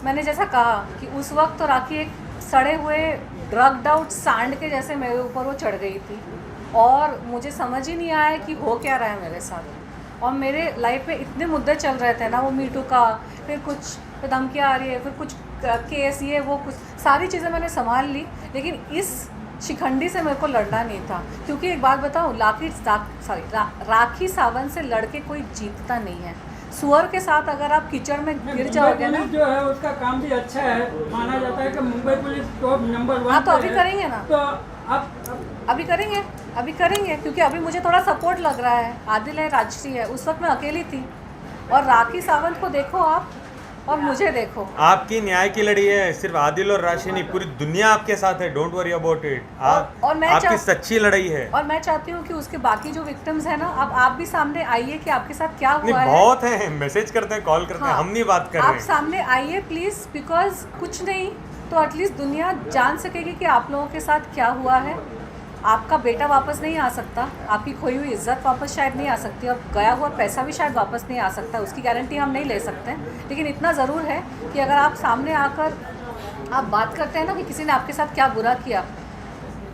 मैंने जैसा कहा कि उस वक्त तो राखी एक सड़े हुए ड्रग्ड आउट सांड के जैसे मेरे ऊपर वो चढ़ गई थी और मुझे समझ ही नहीं आया कि हो क्या रहा है मेरे साथ। और मेरे लाइफ में इतने मुद्दे चल रहे थे ना, वो मीटू का, फिर कुछ धमकियाँ आ रही है, फिर कुछ केस, ये वो, कुछ सारी चीज़ें मैंने संभाल ली, लेकिन इस शिखंडी से मेरे को लड़ना नहीं था। क्योंकि एक बात बताऊँ, राखी सावंत से लड़के कोई जीतता नहीं है। सुअर के साथ अगर आप कीचड़ में गिर जाओगे ना, जो है उसका काम भी अच्छा है, माना जाता है कि मुंबई पुलिस तो नंबर 1। हाँ, तो अभी करेंगे ना, तो अभी करेंगे क्योंकि अभी मुझे थोड़ा सपोर्ट लग रहा है। आदिल है, राजश्री है, उस वक्त मैं अकेली थी। और राखी सावंत को देखो आप और मुझे देखो। आपकी न्याय की लड़ी है, सिर्फ आदिल और राशि नहीं, पूरी दुनिया आपके साथ है, डोंट वरी अबाउट इट। आपकी सच्ची लड़ाई है। और मैं चाहती हूँ कि उसके बाकी जो विक्टिम्स हैं ना, अब आप भी सामने आइए कि आपके साथ क्या हुआ है। बहुत है, मैसेज करते हैं, कॉल करते हैं, हम नहीं बात कर रहे हैं। आप सामने आइए प्लीज, बिकॉज कुछ नहीं तो एटलीस्ट दुनिया जान सकेगी कि आप लोगों के साथ क्या हुआ है। आपका बेटा वापस नहीं आ सकता, आपकी खोई हुई इज्जत वापस शायद नहीं आ सकती, और गया हुआ पैसा भी शायद वापस नहीं आ सकता, उसकी गारंटी हम नहीं ले सकते। लेकिन इतना ज़रूर है कि अगर आप सामने आकर आप बात करते हैं ना कि किसी ने आपके साथ क्या बुरा किया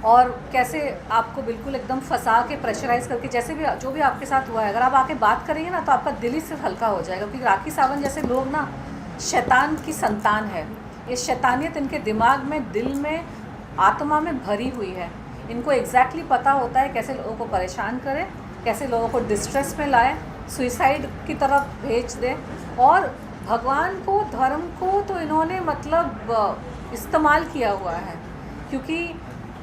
और कैसे आपको बिल्कुल एकदम फंसा के प्रेशराइज करके, जैसे भी जो भी आपके साथ हुआ है, अगर आप आके बात करेंगे ना तो आपका दिल ही सिर्फ हल्का हो जाएगा। क्योंकि राखी सावंत जैसे लोग ना शैतान की संतान है। ये शैतानियत इनके दिमाग में, दिल में, आत्मा में भरी हुई है। इनको एग्जैक्टली पता होता है कैसे लोगों को परेशान करें, कैसे लोगों को डिस्ट्रेस में लाए, सुइसाइड की तरफ भेज दें। और भगवान को, धर्म को तो इन्होंने मतलब इस्तेमाल किया हुआ है, क्योंकि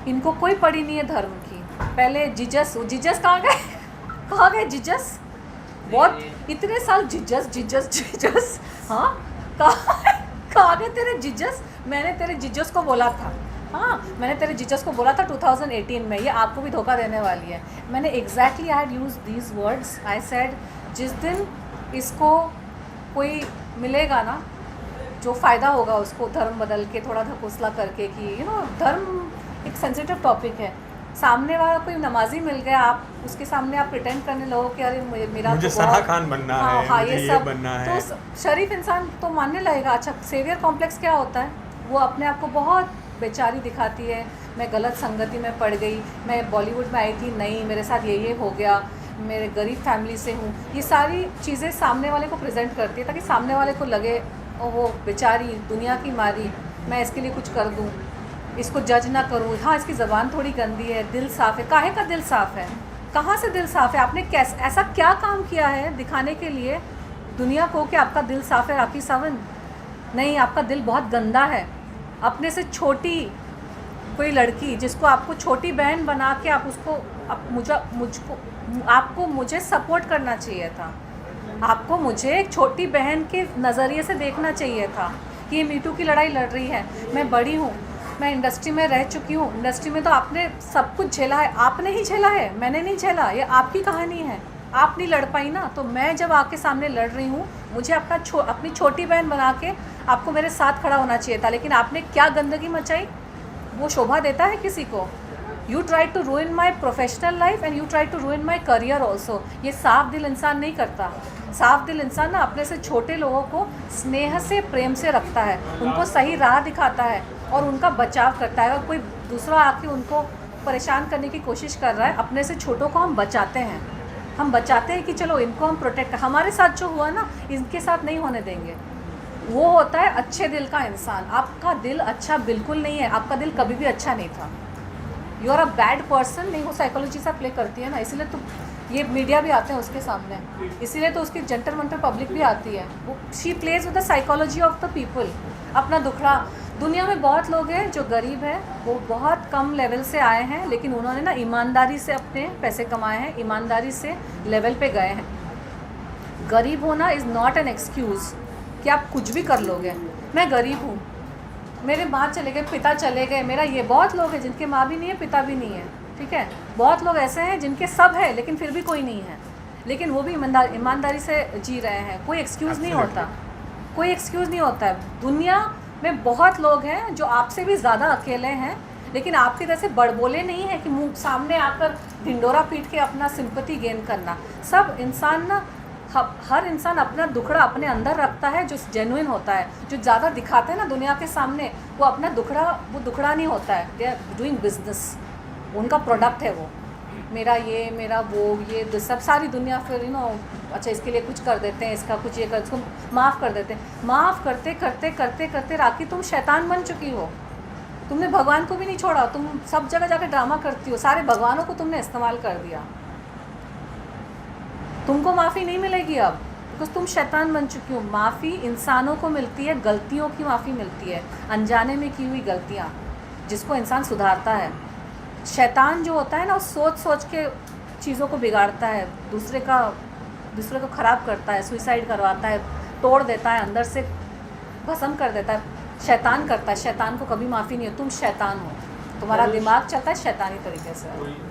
इनको कोई पड़ी नहीं है धर्म की। पहले जीजस कहाँ गए जीजस? बहुत इतने साल जीजस, हाँ कहाँ गए तेरे जीजस? मैंने तेरे जीजस को बोला था, हाँ मैंने तेरे जीजस को बोला था 2018 में, ये आपको भी धोखा देने वाली है। मैंने exactly I had use these words, I said जिस दिन इसको कोई मिलेगा ना जो फ़ायदा होगा उसको, धर्म बदल के थोड़ा धकोसला करके कि धर्म एक सेंसिटिव टॉपिक है, सामने वाला कोई नमाजी मिल गया, आप उसके सामने आप प्रिटेंड करने लगो कि अरे मेरा मुझे तो सना खान बनना है, मुझे ये सब बनना है, तो शरीफ इंसान तो मानने लगेगा। अच्छा, सेवियर कॉम्प्लेक्स क्या होता है? वो अपने आप को बहुत बेचारी दिखाती है, मैं गलत संगति में पड़ गई, मैं बॉलीवुड में आई थी, नहीं मेरे साथ ये हो गया, मेरे गरीब फैमिली से हूँ, ये सारी चीज़ें सामने वाले को प्रेजेंट करती है ताकि सामने वाले को लगे वो बेचारी दुनिया की मारी, मैं इसके लिए कुछ कर दूँ, इसको जज ना करूँ। हाँ, इसकी ज़बान थोड़ी गंदी है, दिल साफ़ है। काहे का दिल साफ़ है? कहाँ से दिल साफ़ है? आपने कैसे ऐसा क्या काम किया है दिखाने के लिए दुनिया को कि आपका दिल साफ़ है? राखी सावंत, नहीं, आपका दिल बहुत गंदा है। अपने से छोटी कोई लड़की जिसको आपको छोटी बहन बना के आप उसको आपको मुझे सपोर्ट करना चाहिए था, आपको मुझे एक छोटी बहन के नज़रिए से देखना चाहिए था कि ये मीटू की लड़ाई लड़ रही है। मैं बड़ी हूँ, मैं इंडस्ट्री में रह चुकी हूँ, इंडस्ट्री में तो आपने सब कुछ झेला है, आपने ही झेला है, मैंने नहीं झेला, ये आपकी कहानी है, आप नहीं लड़ पाई ना। तो मैं जब आपके सामने लड़ रही हूँ, मुझे अपनी छोटी बहन बना के आपको मेरे साथ खड़ा होना चाहिए था, लेकिन आपने क्या गंदगी मचाई, वो शोभा देता है किसी को? You try to ruin my professional life and you try to ruin my career also. ये साफ दिल इंसान नहीं करता। साफ दिल इंसान ना अपने से छोटे लोगों को स्नेह से, प्रेम से रखता है, उनको सही राह दिखाता है और उनका बचाव करता है। अगर कोई दूसरा आके उनको परेशान करने की कोशिश कर रहा है, अपने से छोटों को हम बचाते हैं। हम बचाते हैं कि चलो इनको हम प्रोटेक्ट, हमारे साथ जो हुआ ना इनके साथ नहीं होने देंगे। वो होता है अच्छे दिल का इंसान। आपका दिल अच्छा बिल्कुल नहीं है, आपका दिल कभी भी अच्छा नहीं था। You are a bad person. नहीं, वो साइकोलॉजी से प्ले करती है ना, इसीलिए तो ये मीडिया भी आते हैं उसके सामने, इसीलिए तो उसकी जंतर मंतर पब्लिक भी आती है। वो she plays with the psychology of the people. अपना दुखड़ा, दुनिया में बहुत लोग हैं जो गरीब हैं, वो बहुत कम लेवल से आए हैं, लेकिन उन्होंने ना ईमानदारी से अपने पैसे कमाए हैं, ईमानदारी से लेवल पे गए हैं। गरीब होना इज़ नॉट एन एक्सक्यूज़ कि आप कुछ भी कर लोगे। मैं गरीब हूँ, मेरे माँ चले गए, पिता चले गए, मेरा ये, बहुत लोग हैं जिनके माँ भी नहीं है, पिता भी नहीं है, ठीक है। बहुत लोग ऐसे हैं जिनके सब है लेकिन फिर भी कोई नहीं है, लेकिन वो भी ईमानदारी से जी रहे हैं। कोई एक्सक्यूज़ नहीं होता, कोई एक्सक्यूज़ नहीं होता है। दुनिया में बहुत लोग हैं जो आपसे भी ज़्यादा अकेले हैं, लेकिन आपके जैसे बड़बोले नहीं है कि मुँह सामने आकर ढिंडोरा पीट के अपना सिंपैथी गेन करना। सब इंसान ना, हर इंसान अपना दुखड़ा अपने अंदर रखता है जो जेन्युइन होता है। जो ज़्यादा दिखाते हैं ना दुनिया के सामने, वो अपना दुखड़ा, वो दुखड़ा नहीं होता है। दे आर डूइंग बिजनेस, उनका प्रोडक्ट है वो, मेरा ये, मेरा वो, ये सब सारी दुनिया फिर अच्छा इसके लिए कुछ कर देते हैं, इसका कुछ ये कर, इसको माफ़ कर देते हैं। माफ़ करते करते करते करते राखी तुम शैतान बन चुकी हो। तुमने भगवान को भी नहीं छोड़ा, तुम सब जगह जाकर ड्रामा करती हो, सारे भगवानों को तुमने इस्तेमाल कर दिया। तुमको माफ़ी नहीं मिलेगी अब, बिकॉज तुम शैतान बन चुकी हो। माफ़ी इंसानों को मिलती है, गलतियों की माफ़ी मिलती है, अनजाने में की हुई गलतियाँ जिसको इंसान सुधारता है। शैतान जो होता है ना, वो सोच सोच के चीज़ों को बिगाड़ता है, दूसरे को ख़राब करता है, सुइसाइड करवाता है, तोड़ देता है, अंदर से भस्म कर देता है। शैतान करता है, शैतान को कभी माफ़ी नहीं है। तुम शैतान हो, तुम्हारा दिमाग चलता है शैतानी तरीके से।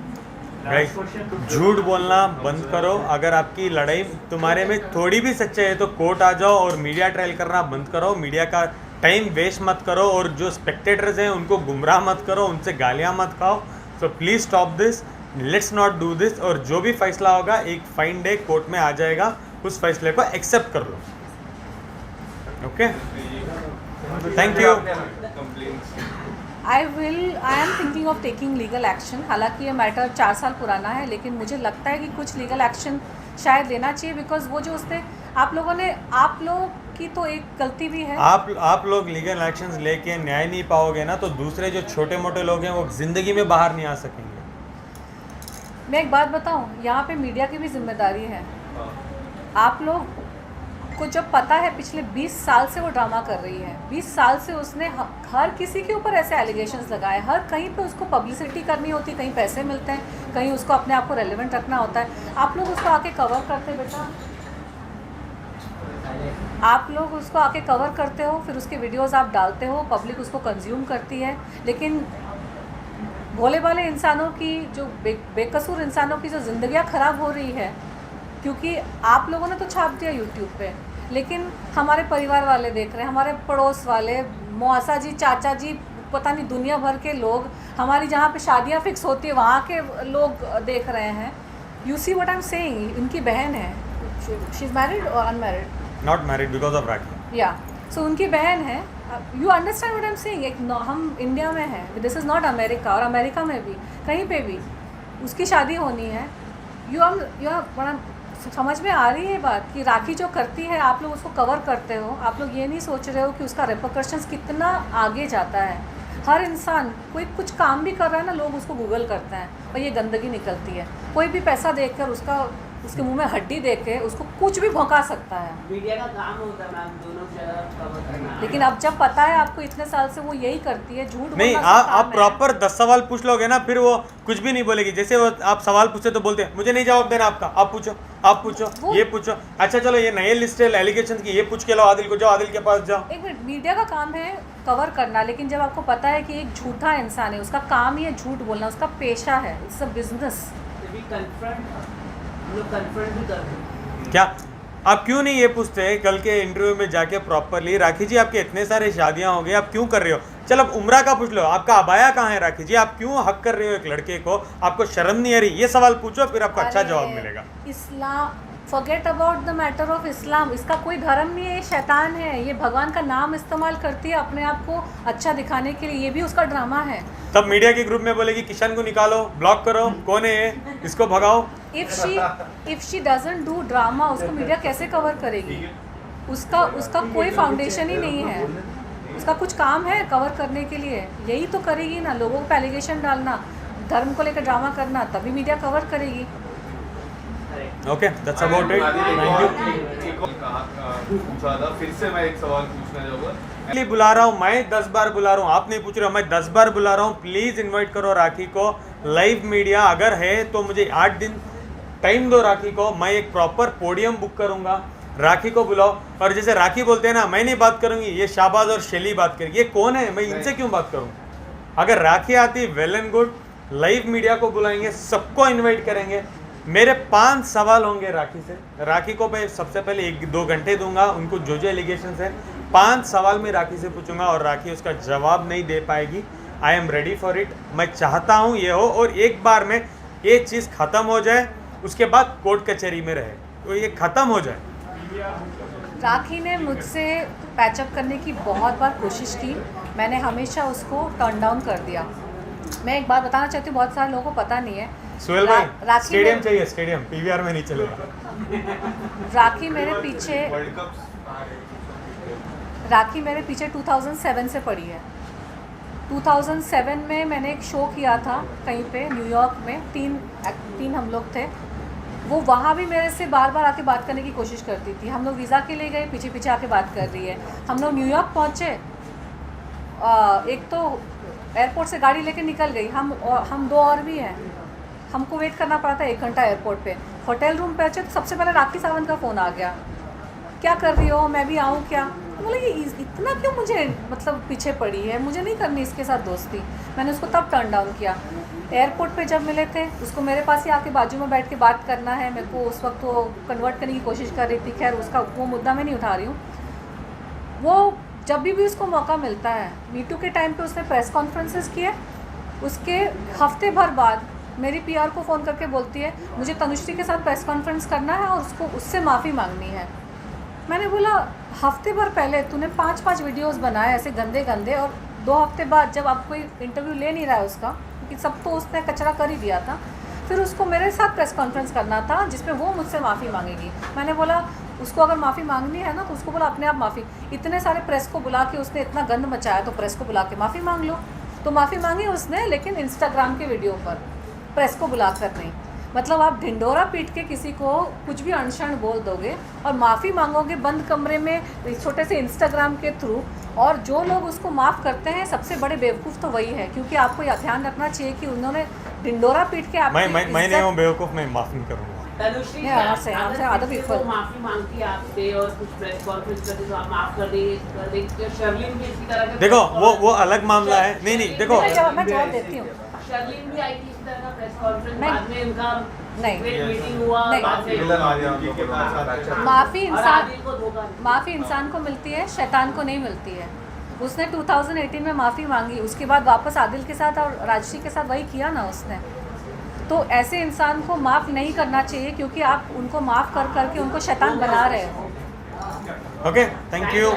झूठ बोलना बंद करो। अगर आपकी लड़ाई तुम्हारे में थोड़ी भी सच्चाई है तो कोर्ट आ जाओ और मीडिया ट्रायल करना बंद करो। मीडिया का टाइम वेस्ट मत करो और जो स्पेक्टेटर्स हैं उनको गुमराह मत करो, उनसे गालियाँ मत खाओ। So please stop this, let's not do this. और जो भी फैसला होगा एक फाइन डे कोर्ट में आ जाएगा, उस फैसले को एक्सेप्ट कर लो। Okay, thank you. I am thinking of taking legal action. हालांकि ये मैटर 4 साल पुराना है, लेकिन मुझे लगता है कि कुछ लीगल एक्शन शायद लेना चाहिए, बिकॉज वो जो उसने आप लोगों की तो एक गलती भी है। आप लोग लीगल एक्शंस लेके न्याय नहीं पाओगे ना, तो दूसरे जो छोटे मोटे लोग हैं वो ज़िंदगी में बाहर नहीं आ सकेंगे। मैं एक बात बताऊं, यहाँ पे मीडिया की भी जिम्मेदारी है। आप लोग को जब पता है पिछले 20 साल से वो ड्रामा कर रही है, 20 साल से उसने हर किसी के ऊपर ऐसे एलिगेशंस लगाए, हर कहीं पे उसको पब्लिसिटी करनी होती है, कहीं पैसे मिलते हैं, कहीं उसको अपने आप को रेलेवेंट रखना होता है। आप लोग उसको आके कवर करते बेटा, आप लोग उसको आके कवर करते हो, फिर उसके वीडियोस आप डालते हो, पब्लिक उसको कंज्यूम करती है। लेकिन भोले भाले इंसानों की जो बेकसूर इंसानों की जो ज़िंदगियाँ ख़राब हो रही है, क्योंकि आप लोगों ने तो छाप दिया यूट्यूब पे, लेकिन हमारे परिवार वाले देख रहे हैं, हमारे पड़ोस वाले, मौसा जी, चाचा जी, पता नहीं दुनिया भर के लोग, हमारी जहाँ पे शादियाँ फिक्स होती है वहाँ के लोग देख रहे हैं। You see what I am saying. इनकी बहन है, शी इज़ मैरिड और unmarried, not married because of Rakhi. या सो उनकी बहन है। You understand what I am saying. एक हम इंडिया में हैं, दिस इज़ नॉट अमेरिका, और अमेरिका में भी कहीं पे भी उसकी शादी होनी है। यू समझ में आ रही है बात कि राखी जो करती है, आप लोग उसको कवर करते हो, आप लोग ये नहीं सोच रहे हो कि उसका रिपरकशंस कितना आगे जाता है। हर इंसान कोई कुछ काम भी कर रहा है ना, लोग उसको गूगल करते हैं और ये गंदगी निकलती है। कोई भी पैसा देखकर उसके मुंह में हड्डी देख के उसको कुछ भी भौंका सकता है। मीडिया का काम होता है मैम, दोनों जगह कवर करना। लेकिन अब जब पता है आपको, इतने साल से वो यही करती है, झूठ नहीं, आप प्रॉपर 10 सवाल पूछ लोगे ना, फिर वो कुछ भी नहीं बोलेगी। जैसे वो आप सवाल पूछते तो बोलते हैं मुझे नहीं जवाब देना आपका, आप पूछो, ये पूछो। अच्छा चलो, ये नए लिस्ट है एलिगेशन की, ये पूछ के लो आदिल को, जाओ आदिल के पास जाओ। एक मिनट, मीडिया का काम है कवर करना, लेकिन जब आपको पता है कि एक झूठा इंसान है, उसका काम ही है झूठ बोलना, उसका पेशा है, इट्स अ बिजनेस। क्या आप क्यों नहीं ये पूछते कल के इंटरव्यू में जाके प्रॉपरली, राखी जी आपके इतने सारे शादियां हो गई, आप क्यों कर रहे हो? चलो अब उम्रा का पूछ लो, आपका अबाया कहाँ है राखी जी, आप क्यों हक कर रहे हो एक लड़के को, आपको शर्म नहीं आ रही, ये सवाल पूछो फिर आपको अच्छा जवाब मिलेगा। Islam, forget about the matter of Islam, इसका कोई धर्म नहीं है, ये शैतान है, ये भगवान का नाम इस्तेमाल करती है अपने आप को अच्छा दिखाने के लिए, ये भी उसका ड्रामा है। तब मीडिया के ग्रुप में बोलेगी किशन को निकालो, ब्लॉक करो, कौन है ये, इसको भगाओ। If she doesn't do drama, उसको मीडिया कैसे कवर करेगी? उसका कोई फाउंडेशन ही नहीं है, उसका कुछ काम है कवर करने के लिए, यही तो करेगी ना, लोगों को एलिगेशन डालना, धर्म को लेकर ड्रामा करना, तभी मीडिया कवर करेगी। Okay, that's about it, thank you. पूछा था, फिर से मैं एक सवाल पूछना चाहूँगा। बुला रहा हूँ मैं, 10 बार बुला रहा हूँ, आप नहीं पूछ रहे हो, मैं 10 बार बुला रहा हूँ, प्लीज़ इनवाइट करो राखी को। लाइव मीडिया अगर है तो मुझे 8 दिन टाइम दो राखी को, मैं एक प्रॉपर पोडियम बुक करूँगा, राखी को बुलाओ। और जैसे राखी बोलते हैं ना, मैं नहीं बात करूँगी, ये शाहबाज और शैली बात करेंगे, ये कौन है, मैं इनसे क्यों बात करूँ? अगर राखी आती well and good, live media को बुलाएंगे, सबको इन्वाइट करेंगे। मेरे 5 सवाल होंगे राखी से, राखी को मैं सबसे पहले 1-2 घंटे दूंगा, उनको जो एलिगेशन है 5 सवाल मैं राखी से पूछूंगा और राखी उसका जवाब नहीं दे पाएगी। I am ready for it, मैं चाहता हूँ ये हो, और एक बार में ये चीज़ ख़त्म हो जाए, उसके बाद कोर्ट कचहरी में रहे, तो ये ख़त्म हो जाए। राखी ने मुझसे पैचअप करने की बहुत बार कोशिश की, मैंने हमेशा उसको टर्न डाउन कर दिया। मैं एक बात बताना चाहती हूँ, बहुत सारे लोगों को पता नहीं है, सुहेल भाई स्टेडियम चाहिए, स्टेडियम पीवीआर में नहीं चलेगा। राखी मेरे पीछे 2007 से पड़ी है। 2007 में मैंने एक शो किया था कहीं पे न्यूयॉर्क में, तीन हम लोग थे, वो वहाँ भी मेरे से बार बार आके बात करने की कोशिश करती थी। हम लोग वीज़ा के लिए गए, पीछे पीछे आके बात कर रही है। हम लोग न्यूयॉर्क पहुँचे, एक तो एयरपोर्ट से गाड़ी लेके निकल गई, हम 2 और भी हैं, हमको वेट करना पड़ा था 1 घंटा एयरपोर्ट पे। होटल रूम पहुँचे तो सबसे पहले राखी सावंत का फ़ोन आ गया, क्या कर रही हो, मैं भी आऊँ क्या? बोले ये इतना क्यों मुझे मतलब पीछे पड़ी है, मुझे नहीं करनी इसके साथ दोस्ती। मैंने उसको तब टर्न डाउन किया। एयरपोर्ट पे जब मिले थे, उसको मेरे पास ही आके बाजू में बैठ के बात करना है, मेरे को उस वक्त वो कन्वर्ट करने की कोशिश कर रही थी, खैर उसका वो मुद्दा मैं नहीं उठा रही हूँ। वो जब भी उसको मौका मिलता है, मीटू के टाइम पे उसने प्रेस कॉन्फ्रेंसेस किए, उसके हफ्ते भर बाद मेरी पीआर को फ़ोन करके बोलती है मुझे तनुश्री के साथ प्रेस कॉन्फ्रेंस करना है और उसको उससे माफ़ी मांगनी है। मैंने बोला हफ्ते भर पहले तूने 5 वीडियोस बनाए ऐसे गंदे गंदे, और 2 हफ्ते बाद जब आप कोई इंटरव्यू ले नहीं रहा है उसका, क्योंकि सब तो उसने कचरा कर ही दिया था, फिर उसको मेरे साथ प्रेस कॉन्फ्रेंस करना था जिसमें वो मुझसे माफ़ी मांगेगी। मैंने बोला उसको अगर माफ़ी मांगनी है ना तो उसको बोला अपने आप माफ़ी, इतने सारे प्रेस को बुला के उसने इतना गंद मचाया तो प्रेस को बुला के माफ़ी मांग लो। तो माफ़ी मांगी उसने, लेकिन इंस्टाग्राम के वीडियो पर, प्रेस को बुला कर नहीं। मतलब आप ढिंडोरा पीट के किसी को कुछ भी अनशन बोल दोगे और माफ़ी मांगोगे बंद कमरे में छोटे से इंस्टाग्राम के थ्रू, और जो लोग उसको माफ़ करते हैं सबसे बड़े बेवकूफ़ तो वही है, क्योंकि आपको यह ध्यान रखना चाहिए कि उन्होंने ढिंडोरा पीट के मैं नहीं हूँ बेवकूफ़, मैं माफ़ नहीं करूँगा। तनुश्री माफी मांगती है आपसे और कुछ प्रेस कॉन्फ्रेंस करती तो आप माफ कर देंगे। शर्लिन भी इसी तरह देखो वो अलग मामला है। नहीं देखो मैं जवाब देती हूँ। शर्लिन भी आई थी इस तरह का प्रेस कॉन्फ्रेंस, नहीं। बाद में इनका नहीं। मीटिंग हुआ, नहीं। बाद में माफ़ी इंसान को मिलती है, शैतान को नहीं मिलती है। उसने 2018 में माफ़ी मांगी, उसके बाद वापस आदिल के साथ और राजश्री के साथ वही किया ना उसने। तो ऐसे इंसान को माफ़ नहीं करना चाहिए, क्योंकि आप उनको माफ़ कर करके उनको शैतान बना रहे हो। Okay, thank you.